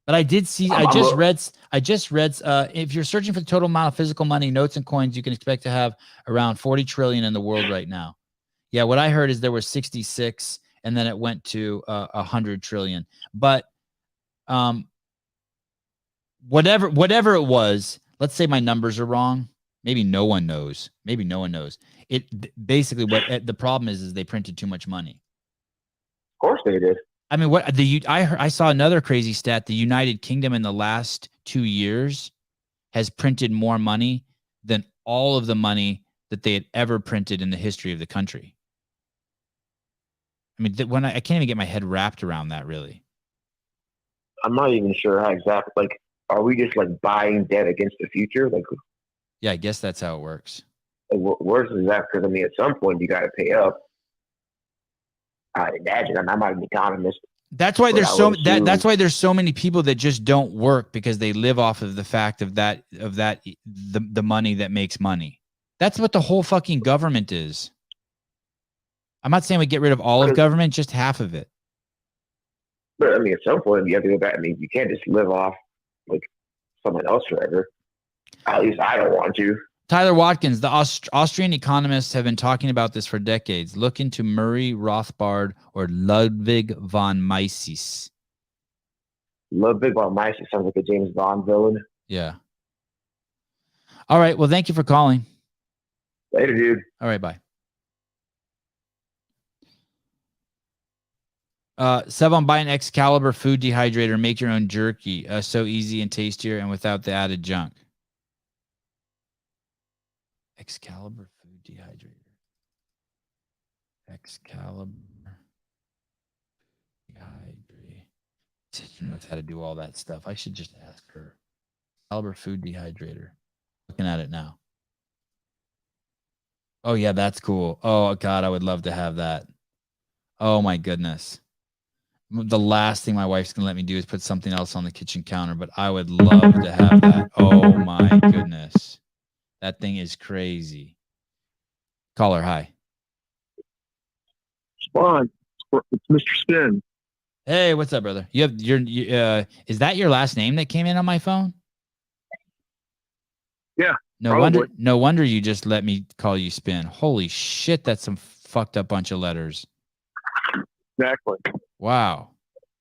A: But I did see, I just read, if you're searching for the total amount of physical money, notes and coins, you can expect to have around 40 trillion in the world right now. Yeah, what I heard is there was 66 and then it went to 100 trillion. But whatever it was, let's say my numbers are wrong. Maybe no one knows. It basically what the problem is they printed too much money.
N: Of course they did.
A: I mean, I saw another crazy stat. The United Kingdom in the last 2 years has printed more money than all of the money that they had ever printed in the history of the country. I mean, I can't even get my head wrapped around that, really.
N: I'm not even sure how exactly. Like, are we just like buying debt against the future? Like,
A: yeah, I guess that's how it works.
N: Like, where's that? Because I mean, at some point you got to pay up. I imagine. I'm not an economist.
A: That's why there's that's why there's so many people that just don't work, because they live off of the fact of the money that makes money. That's what the whole fucking government is. I'm not saying we get rid of all of government, just half of it.
N: But I mean, at some point you have to go back. I mean, you can't just live off like someone else forever. At least I don't want to.
A: Tyler Watkins, the Austrian economists have been talking about this for decades. Look into Murray Rothbard or Ludwig von Mises.
N: Ludwig von Mises sounds like a James Bond villain.
A: Yeah. All right. Well, thank you for calling.
N: Later, dude.
A: All right. Bye. Sevan, buy an Excalibur food dehydrator. Make your own jerky. So easy and tastier and without the added junk. Excalibur food dehydrator. Excalibur dehydrator. She knows how to do all that stuff. I should just ask her. Excalibur food dehydrator. Looking at it now. Oh yeah, that's cool. Oh God, I would love to have that. Oh my goodness. The last thing my wife's gonna let me do is put something else on the kitchen counter, but I would love to have that. Oh my goodness. That thing is crazy. Caller, hi.
D: Spawn, it's Mr. Spin.
A: Hey, what's up, brother? Is that your last name that came in on my phone?
D: Yeah.
A: No wonder you just let me call you Spin. Holy shit, that's some fucked up bunch of letters.
D: Exactly.
A: Wow.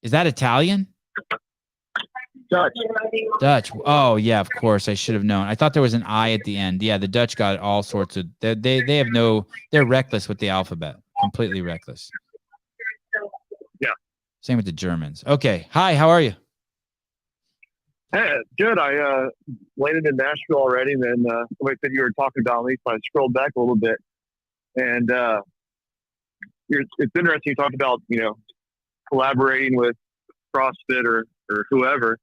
A: Is that Italian?
D: Dutch.
A: Oh yeah, of course. I should have known. I thought there was an I at the end. Yeah, the Dutch got all sorts of. They have no. They're reckless with the alphabet. Completely reckless.
D: Yeah.
A: Same with the Germans. Okay. Hi. How are you?
D: Hey, good. I landed in Nashville already, and then somebody said you were talking about me, so I scrolled back a little bit, and it's interesting. You talked about collaborating with CrossFit or whoever.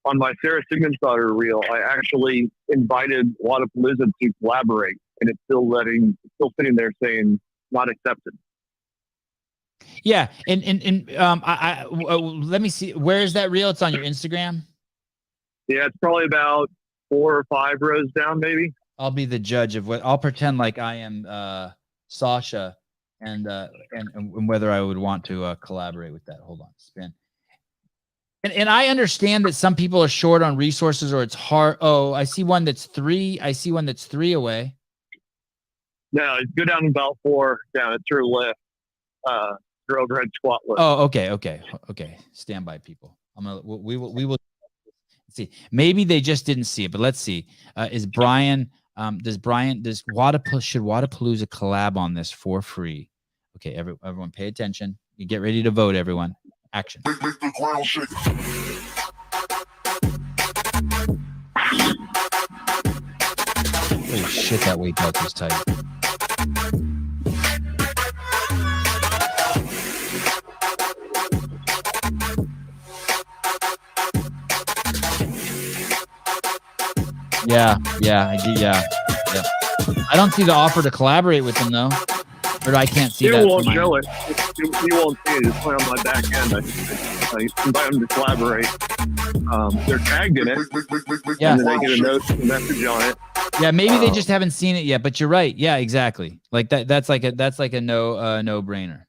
D: On my Sarah Siegenthaler reel, I actually invited Wadapalooza to collaborate, and it's still sitting there saying not accepted.
A: Yeah, and let me see. Where is that reel? It's on your Instagram.
D: Yeah, it's probably about 4 or 5 rows down, maybe.
A: I'll be the judge of what. I'll pretend like I am Sasha, and whether I would want to collaborate with that. Hold on, Spin. And I understand that some people are short on resources, or it's hard. Oh, I see one that's 3. I see one that's 3 away.
D: No, go down about 4 down. It's your lift. Your overhead squat lift.
A: Oh, okay. Stand by, people. We will see. Maybe they just didn't see it, but let's see. Does Wadapalooza collab on this for free? Okay, everyone pay attention. You get ready to vote, everyone. Action.
O: Make the ground shake.
A: Holy shit, that weight belt is tight. Yeah. I don't see the offer to collaborate with them though. Or I can't see that.
D: You won't show it. You won't see it. It's on my back end. I invite them to collaborate. They're tagged in it.
A: Yeah.
D: And then they get a message on it.
A: Yeah, maybe they just haven't seen it yet, but you're right. Yeah, exactly. Like that's like a no brainer.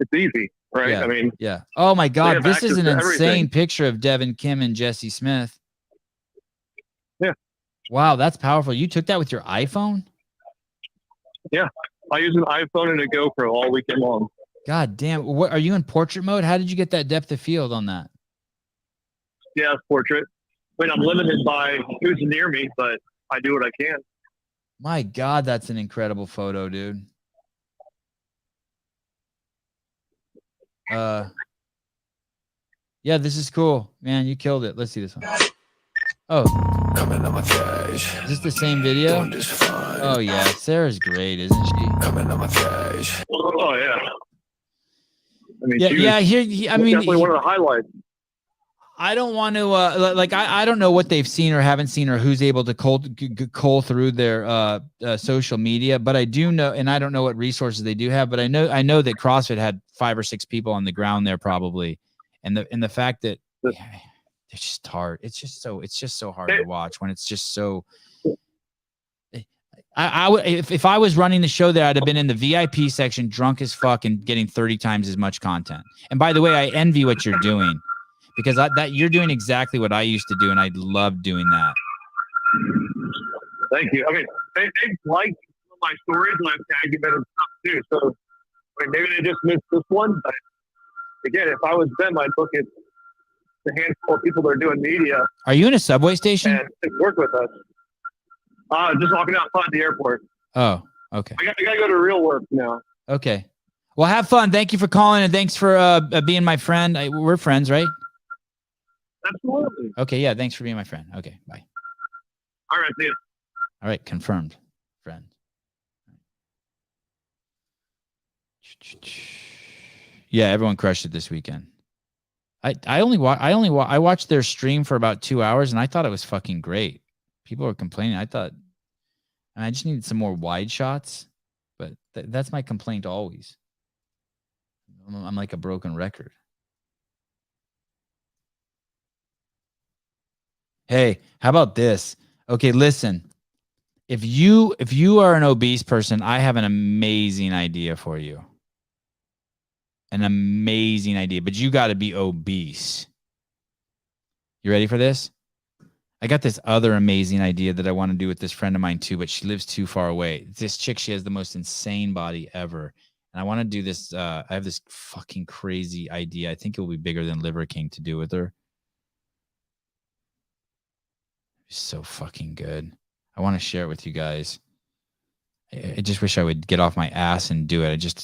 D: It's easy, right?
A: Yeah.
D: I mean,
A: yeah. Oh my God, this is an insane
D: everything.
A: picture of Devin Kim and Jesse Smith.
D: Yeah.
A: Wow, that's powerful. You took that with your iPhone?
D: Yeah. I use an iPhone and a GoPro all weekend long.
A: God damn. What are you in portrait mode? How did you get that depth of field on that?
D: Yeah, it's portrait. I mean, I'm limited by who's near me, but I do what I can.
A: My God, that's an incredible photo, dude. Yeah, this is cool. Man, you killed it. Let's see this one. Oh.
O: Coming on my cash.
A: Is this the same video? Oh yeah, Sarah's great, isn't she?
O: Coming on my cash.
D: Oh yeah. I mean,
A: yeah. Here, I mean,
D: definitely one of the highlights.
A: I don't want to I don't know what they've seen or haven't seen or who's able to cull through their social media, but I do know, and I don't know what resources they do have, but I know that CrossFit had 5 or 6 people on the ground there probably, and the fact that it's just hard. It's just so hard to watch when it's just so. I would if I was running the show there, I'd have been in the VIP section, drunk as fuck, and getting 30 times as much content. And by the way, I envy what you're doing. Because that you're doing exactly what I used to do, and I love doing that.
D: Thank you. I mean, they like my stories, and I've tagged them and stuff too. So, I mean, maybe they just missed this one. But again, if I was them, I'd look at the handful of people that are doing media.
A: Are you in a subway station?
D: And work with us. Just walking outside the airport.
A: Oh, okay.
D: I gotta go to real work now.
A: Okay. Well, have fun. Thank you for calling, and thanks for being my friend. We're friends, right?
D: Absolutely.
A: Okay, yeah, thanks for being my friend. Okay, bye.
D: All right, see you.
A: All right, confirmed, friend. Yeah, everyone crushed it this weekend. I watched their stream for about 2 hours, and I thought it was fucking great. People were complaining. I just needed some more wide shots, but that's my complaint always. I'm like a broken record. Hey, how about this? Okay, listen. If you are an obese person, I have an amazing idea for you. An amazing idea, but you got to be obese. You ready for this? I got this other amazing idea that I want to do with this friend of mine too, but she lives too far away. This chick, she has the most insane body ever. And I want to do this. I have this fucking crazy idea. I think it will be bigger than Liver King to do with her. So fucking good. I want to share it with you guys. I just wish I would get off my ass and do it.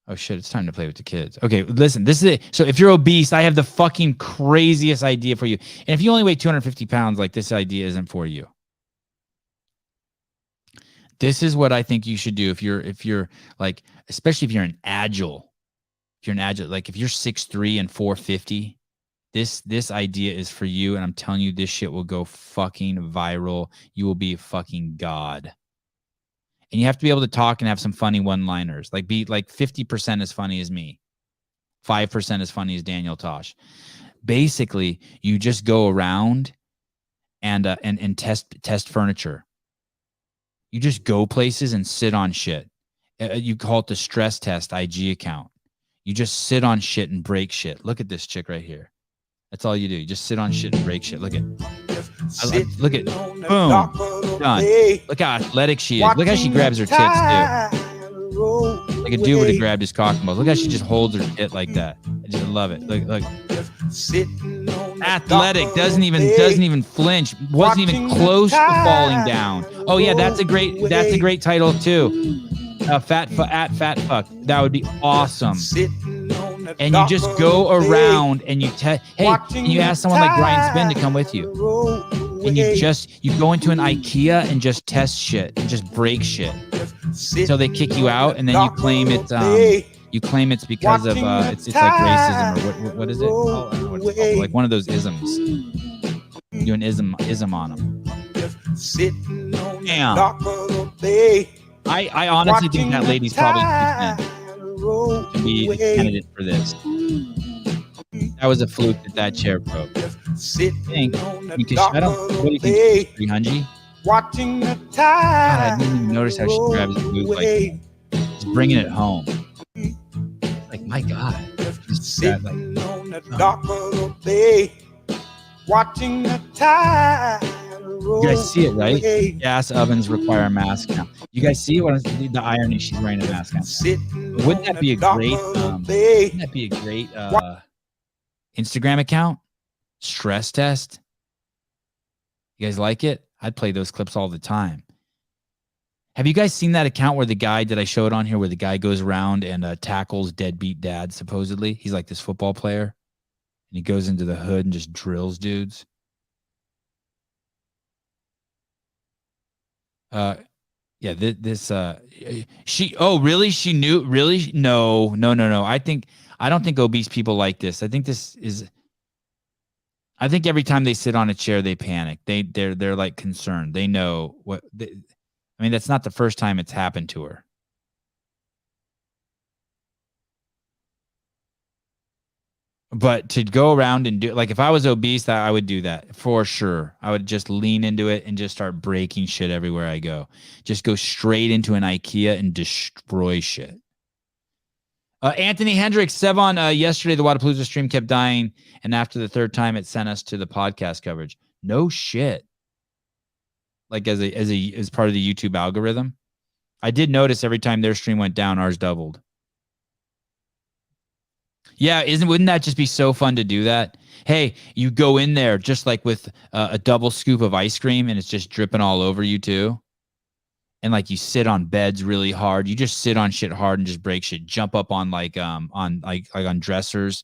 A: Oh shit, it's time to play with the kids. Okay, listen, this is it. So if you're obese, I have the fucking craziest idea for you. And if you only weigh 250 pounds, like, this idea isn't for you. This is what I think you should do if you're like, especially if you're an agile. If you're an agile, like if you're 6'3" and 450, this idea is for you, and I'm telling you, this shit will go fucking viral. You will be a fucking god. And you have to be able to talk and have some funny one-liners. Like, be like 50% as funny as me. 5% as funny as Daniel Tosh. Basically, you just go around and test furniture. You just go places and sit on shit. You call it the stress test IG account. You just sit on shit and break shit. Look at this chick right here. That's all you do. You just sit on shit and break shit. Look at boom, done. Look how athletic she is. Look how she grabs her tits too. Like a dude would have grabbed his cock and balls. Look how she just holds her tit like that. I just love it. Look. Athletic, doesn't even flinch. Wasn't even close to falling down. Oh yeah, that's a great title too. Fat fuck. That would be awesome. And you just go around and you and you ask someone like Ryan Spin to come with you. And you go into an IKEA and just test shit and just break shit until they kick you out, and then you claim it's because of it's like racism, or what is it? Oh, I don't know what it's called. Like one of those isms. You do an ism on them. Damn. I honestly think that lady's probably to be the candidate for this. That was a fluke that chair broke. What do you think? 300?
C: Watching the
A: God, I didn't even notice how she grabs the boot like just bringing it home. Like, my God.
C: Sitting on the dock of the bay, watching the tide.
A: You guys see it, right? Gas ovens require a mask now. You guys see what the irony? She's wearing a mask now. Wouldn't that be a great Instagram account? Stress test. You guys like it? I'd play those clips all the time. Have you guys seen that account where the guy that I showed on here, where the guy goes around and tackles deadbeat dads? Supposedly, he's like this football player, and he goes into the hood and just drills dudes. Really? She knew? Really? No. I think I don't think obese people like this. I think every time they sit on a chair, they panic. They're like concerned. They know that's not the first time it's happened to her. But to go around and do, like, if I was obese, I would do that for sure. I would just lean into it and just start breaking shit everywhere I go. Just go straight into an IKEA and destroy shit. Anthony Hendricks, Sevan, yesterday the Wadapalooza stream kept dying, and after the third time, it sent us to the podcast coverage. No shit. Like as part of the YouTube algorithm. I did notice every time their stream went down, ours doubled. Yeah, wouldn't that just be so fun to do that? Hey, you go in there just like with a double scoop of ice cream and it's just dripping all over you too. And like you sit on beds really hard. You just sit on shit hard and just break shit. Jump up on on dressers.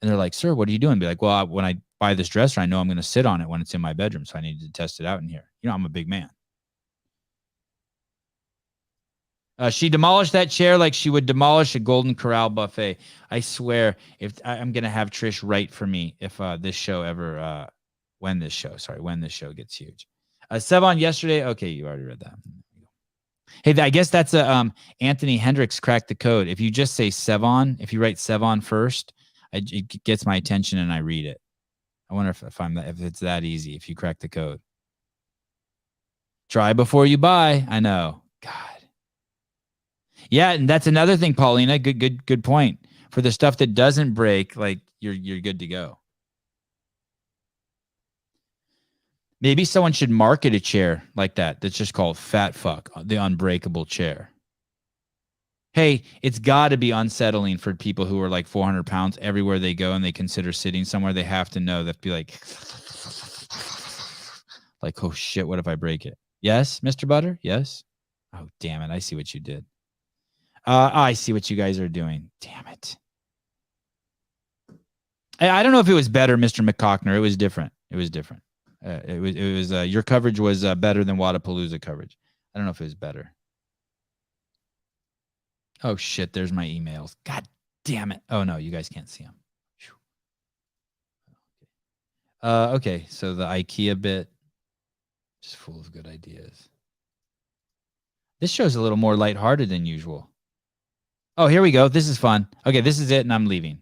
A: And they're like, "Sir, what are you doing?" Be like, "Well, when I buy this dresser, I know I'm going to sit on it when it's in my bedroom, so I need to test it out in here. You know, I'm a big man." She demolished that chair like she would demolish a Golden Corral buffet. I swear, if I'm gonna have Trish write for me if this show ever when this show gets huge. Sevan yesterday. Okay, you already read that. Hey, I guess that's Anthony Hendricks cracked the code. If you just say Sevan, if you write Sevan first, it gets my attention and I read it. I wonder if it's that easy. If you crack the code, try before you buy. I know. God. Yeah, and that's another thing, Paulina. Good point. For the stuff that doesn't break, like you're good to go. Maybe someone should market a chair like that. That's just called Fat Fuck, the unbreakable chair. Hey, it's got to be unsettling for people who are like 400 pounds everywhere they go and they consider sitting somewhere. They have to know that be like, oh shit, what if I break it? Yes, Mr. Butter? Yes? Oh, damn it. I see what you did. I see what you guys are doing. Damn it. I don't know if it was better, Mr. McCockner. It was different. It was your coverage was better than Wadapalooza coverage. I don't know if it was better. Oh shit, there's my emails. God damn it. Oh no, you guys can't see them. Okay, so the IKEA bit, just full of good ideas. This show's a little more lighthearted than usual. Oh, here we go. This is fun. Okay, this is it, and I'm leaving.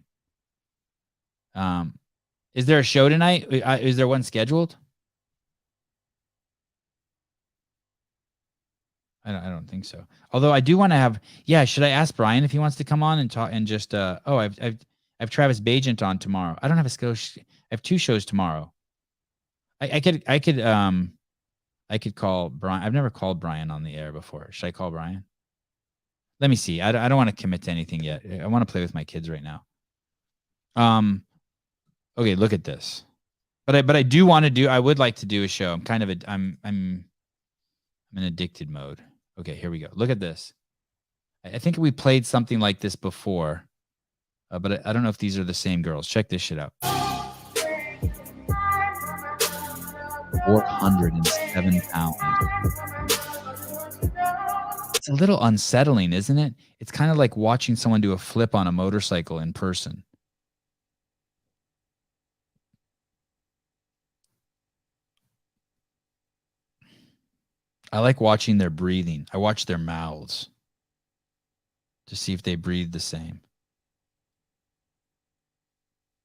A: Is there a show tonight? Is there one scheduled? I don't think so. Although I do want to have. Yeah, should I ask Brian if he wants to come on and talk and just? I've Travis Pageant on tomorrow. I don't have a schedule. I have 2 shows tomorrow. I could call Brian. I've never called Brian on the air before. Should I call Brian? Let me see. I don't want to commit to anything yet. I want to play with my kids right now. Okay, look at this. But I do want to do. I would like to do a show. I'm in addicted mode. Okay, here we go. Look at this. I think we played something like this before, but I don't know if these are the same girls. Check this shit out. 407 pounds. It's a little unsettling, isn't it? It's kind of like watching someone do a flip on a motorcycle in person. I like watching their breathing. I watch their mouths to see if they breathe the same.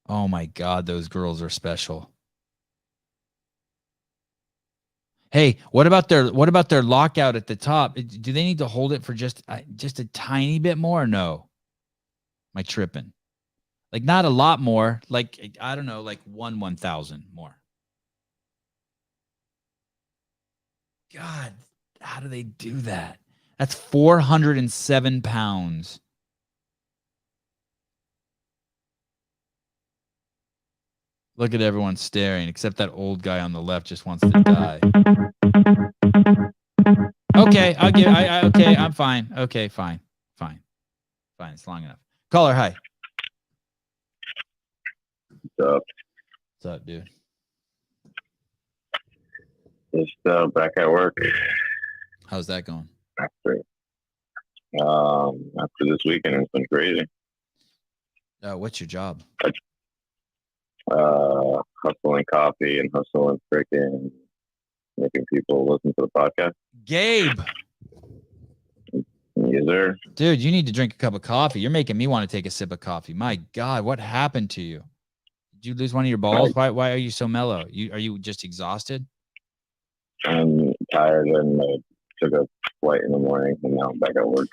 A: Oh my God, those girls are special. Hey, what about their lockout at the top? Do they need to hold it for just a tiny bit more? Or no. Am I tripping? Like not a lot more. Like I don't know, like 1/1000 more. God, how do they do that? That's 407 pounds. Look at everyone staring, except that old guy on the left just wants to die. Okay, okay, I'm fine. Okay, fine. It's long enough. Caller, hi.
P: What's up?
A: What's up, dude?
P: Just back at work.
A: How's that going?
P: After this weekend, it's been crazy.
A: What's your job?
P: Hustling coffee and hustling freaking making people listen to the podcast.
A: Gabe.
P: Yes, sir.
A: Dude, you need to drink a cup of coffee. You're making me want to take a sip of coffee. My God, what happened to you? Did you lose one of your balls? Why are you so mellow? Are you just exhausted?
P: I'm tired and I took a flight in the morning and now I'm back at work.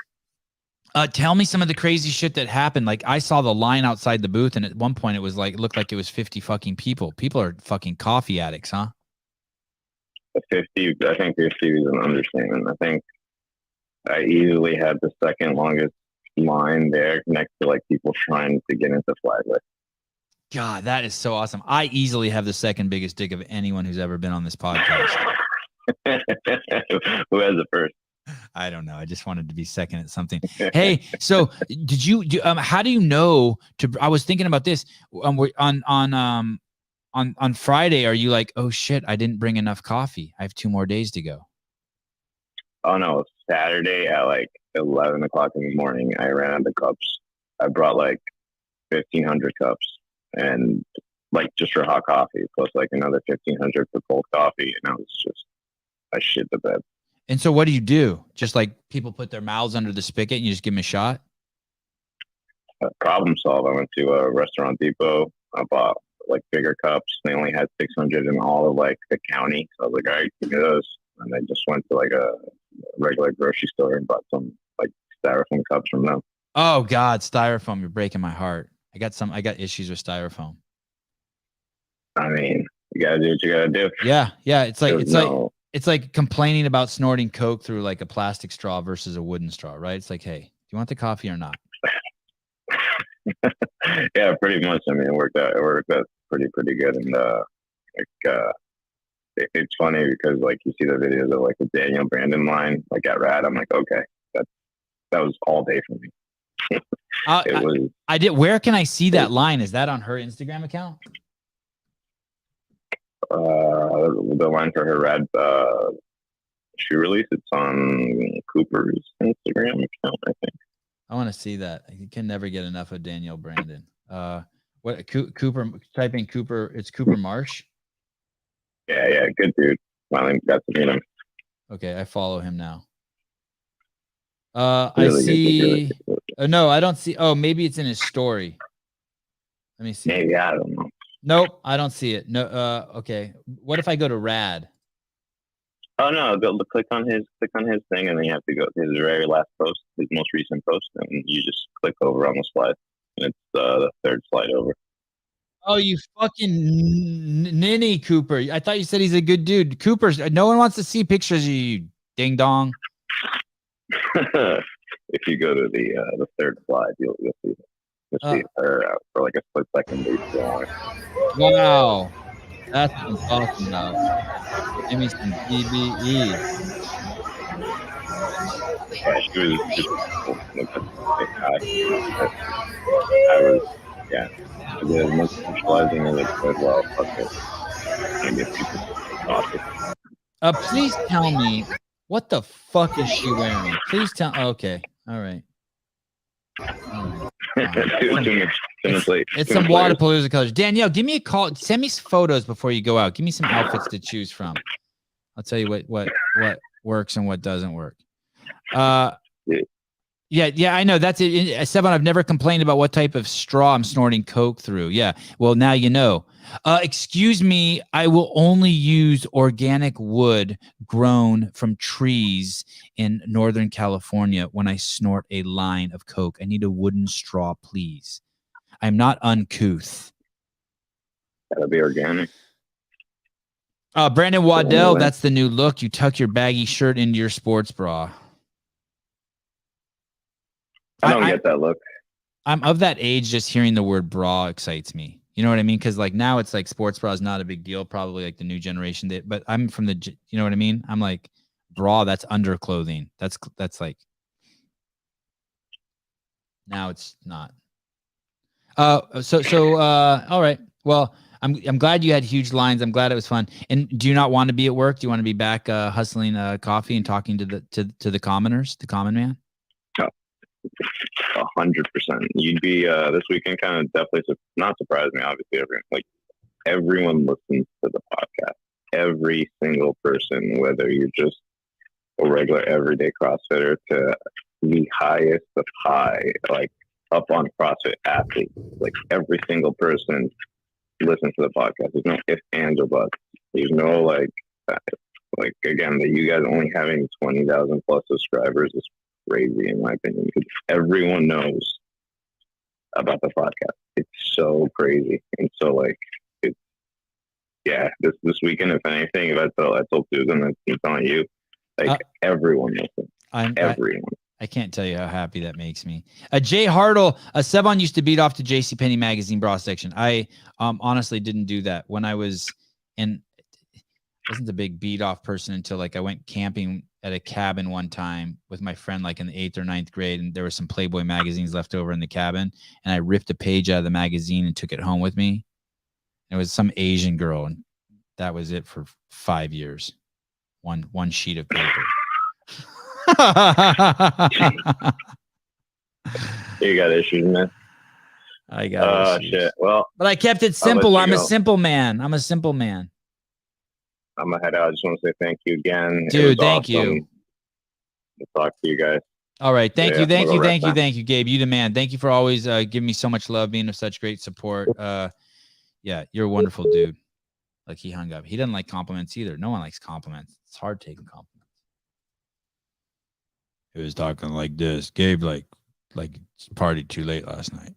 A: Tell me some of the crazy shit that happened. Like I saw the line outside the booth, and at one point it was like, it looked like it was 50 fucking people. People are fucking coffee addicts, huh?
P: 50, I think 50 is an understatement. I think I easily had the second longest line there next to like people trying to get into flaglet.
A: God, that is so awesome. I easily have the second biggest dick of anyone who's ever been on this podcast.
P: Who has it first?
A: I don't know. I just wanted to be second at something. Hey, so how do you know I was thinking about this on Friday. Are you like, oh shit, I didn't bring enough coffee. I have 2 more days to go.
P: Oh no, Saturday at like 11 o'clock in the morning, I ran out of cups. I brought like 1,500 cups and like just for hot coffee, plus like another 1,500 for cold coffee. And I shit the bed.
A: And so what do you do? Just like people put their mouths under the spigot and you just give them a shot?
P: Problem solved. I went to a Restaurant Depot. I bought like bigger cups. They only had 600 in all of like the county. So I was like, all right, give me those. And I just went to like a regular grocery store and bought some like styrofoam cups from them.
A: Oh God, styrofoam. You're breaking my heart. I got issues with styrofoam.
P: I mean, you gotta do what you gotta do.
A: Yeah. It's like complaining about snorting Coke through like a plastic straw versus a wooden straw, right? It's like, hey, do you want the coffee or not?
P: Yeah, pretty much. I mean, it worked out pretty good. And it's funny because like you see the videos of like the Daniel Brandon line, like at Rad. I'm like, okay, that was all day for me.
A: I did. Where can I see that line? Is that on her Instagram account?
P: The line for her Rad shoe release. It's on Cooper's Instagram account, I think.
A: I want to see that. You can never get enough of Danielle Brandon. What Cooper? Type in Cooper. It's Cooper Marsh.
P: Yeah, good dude. Finally got to meet him.
A: Okay, I follow him now. I see. No, I don't see. Oh, maybe it's in his story. Let me see.
P: Maybe, I don't know.
A: Nope, I don't see it. No. Okay. What if I go to Rad?
P: Oh no! Click on his thing, and then you have to go to his very last post, his most recent post, and you just click over on the slide, and it's the third slide over.
A: Oh, you fucking ninny, Cooper! I thought you said he's a good dude. Cooper's. No one wants to see pictures of you, ding dong.
P: If you go to the third slide, you'll see her for like a split second.
A: Wow, that's what I'm talking about. Give me some DBE.
P: Yeah, she was cool. I did as much socializing as I could while fucking get people coffee.
A: Please tell me, what the fuck is she wearing? Please tell. Okay, all right. It's some Waterpalooza colors. Danielle, give me a call. Send me some photos before you go out. Give me some outfits to choose from. I'll tell you what works and what doesn't work. Yeah, I know. That's it. Sevan, I've never complained about what type of straw I'm snorting Coke through. Yeah. Well, now you know. Excuse me, I will only use organic wood grown from trees in Northern California when I snort a line of Coke. I need a wooden straw, please. I'm not uncouth.
P: Gotta be organic.
A: Brandon Waddell, that's the new look. You tuck your baggy shirt into your sports bra.
P: I don't get that look.
A: I'm of that age, just hearing the word bra excites me. You know what I mean? Because like now it's like sports bra is not a big deal, probably like the new generation did. But I'm from the, you know what I mean? I'm like, bra, that's underclothing. That's like, now it's not. All right. Well, I'm glad you had huge lines. I'm glad it was fun. And do you not want to be at work? Do you want to be back hustling coffee and talking to the commoners, the common man?
P: 100%. You'd be this weekend kind of definitely not surprised me. Obviously, everyone listens to the podcast. Every single person, whether you're just a regular everyday CrossFitter to the highest of high, like up on CrossFit athletes, like every single person listens to the podcast. There's no ifs, ands, or buts. There's no again, that you guys only having 20,000 plus subscribers is crazy in my opinion, because everyone knows about the podcast. It's so crazy. And so this weekend, if anything, if I told Susan, I'm telling you, everyone listens. Everyone.
A: I can't tell you how happy that makes me. Jay Hartle, Sevan used to beat off to JCPenney magazine bra section. I honestly didn't do that when I was in. I wasn't a big beat off person until I went camping at a cabin one time with my friend in the 8th or 9th grade, and there were some Playboy magazines left over in the cabin, and I ripped a page out of the magazine and took it home with me. It was some Asian girl, and that was it for 5 years. One sheet of paper.
P: You got issues, man.
A: I got issues.
P: Shit. Well,
A: but I kept it simple. I'm a simple man. I'm gonna
P: head out. I just want to say thank you again,
A: dude. Thank you.
P: We'll talk to you guys.
A: All right. Thank you, Gabe. You the man. Thank you for always giving me so much love, being of such great support. Yeah, you're a wonderful dude. He hung up. He doesn't like compliments either. No one likes compliments. It's hard taking compliments. He was talking like this. Gabe partied too late last night.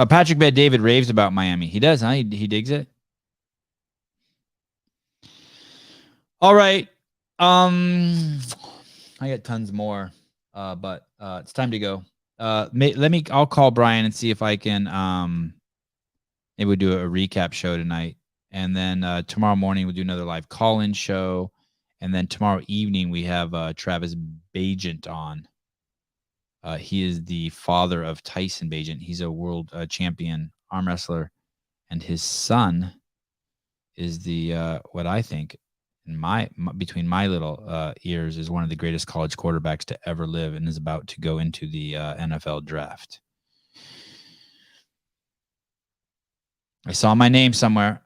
A: Patrick Bet David raves about Miami. He does, huh? He digs it. All right. I got tons more. But it's time to go. I'll call Brian and see if I can maybe we'll do a recap show tonight. And then tomorrow morning we'll do another live call-in show. And then tomorrow evening, we have Travis Pageant on. He is the father of Tyson Pageant. He's a world champion arm wrestler. And his son is the, what I think, between my little ears, is one of the greatest college quarterbacks to ever live and is about to go into the NFL draft. I saw my name somewhere.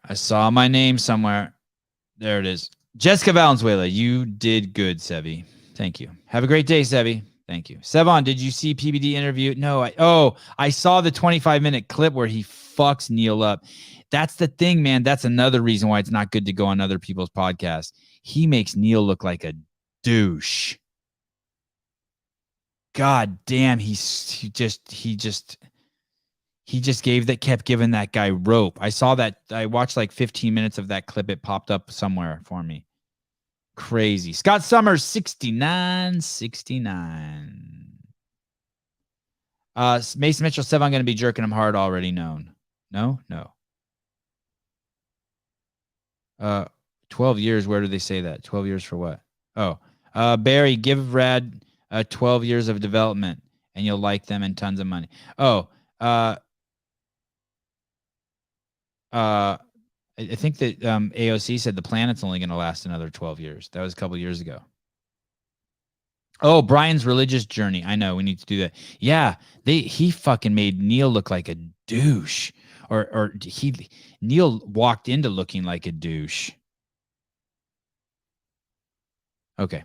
A: There it is. Jessica Valenzuela, you did good, Sevi. Thank you. Have a great day, Sevi. Thank you. Sevan, did you see PBD interview? No. I saw the 25-minute clip where he fucks Neil up. That's the thing, man. That's another reason why it's not good to go on other people's podcasts. He makes Neil look like a douche. God damn, he kept giving that guy rope. I saw that. I watched 15 minutes of that clip. It popped up somewhere for me. Crazy. Scott Summers, 69. Mason Mitchell said I'm going to be jerking him hard, already known. No. 12 years. Where do they say that? 12 years for what? Oh, Barry, give Rad 12 years of development and you'll like them and tons of money. I think that AOC said the planet's only going to last another 12 years. That was a couple years ago. Oh, Brian's religious journey. I know we need to do that. Yeah, he fucking made Neil look like a douche, or Neil walked into looking like a douche. Okay,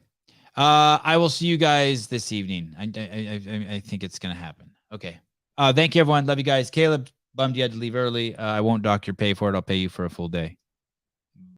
A: I will see you guys this evening. I think it's going to happen. Okay. Thank you, everyone. Love you guys. Caleb, bummed you had to leave early. I won't dock your pay for it. I'll pay you for a full day.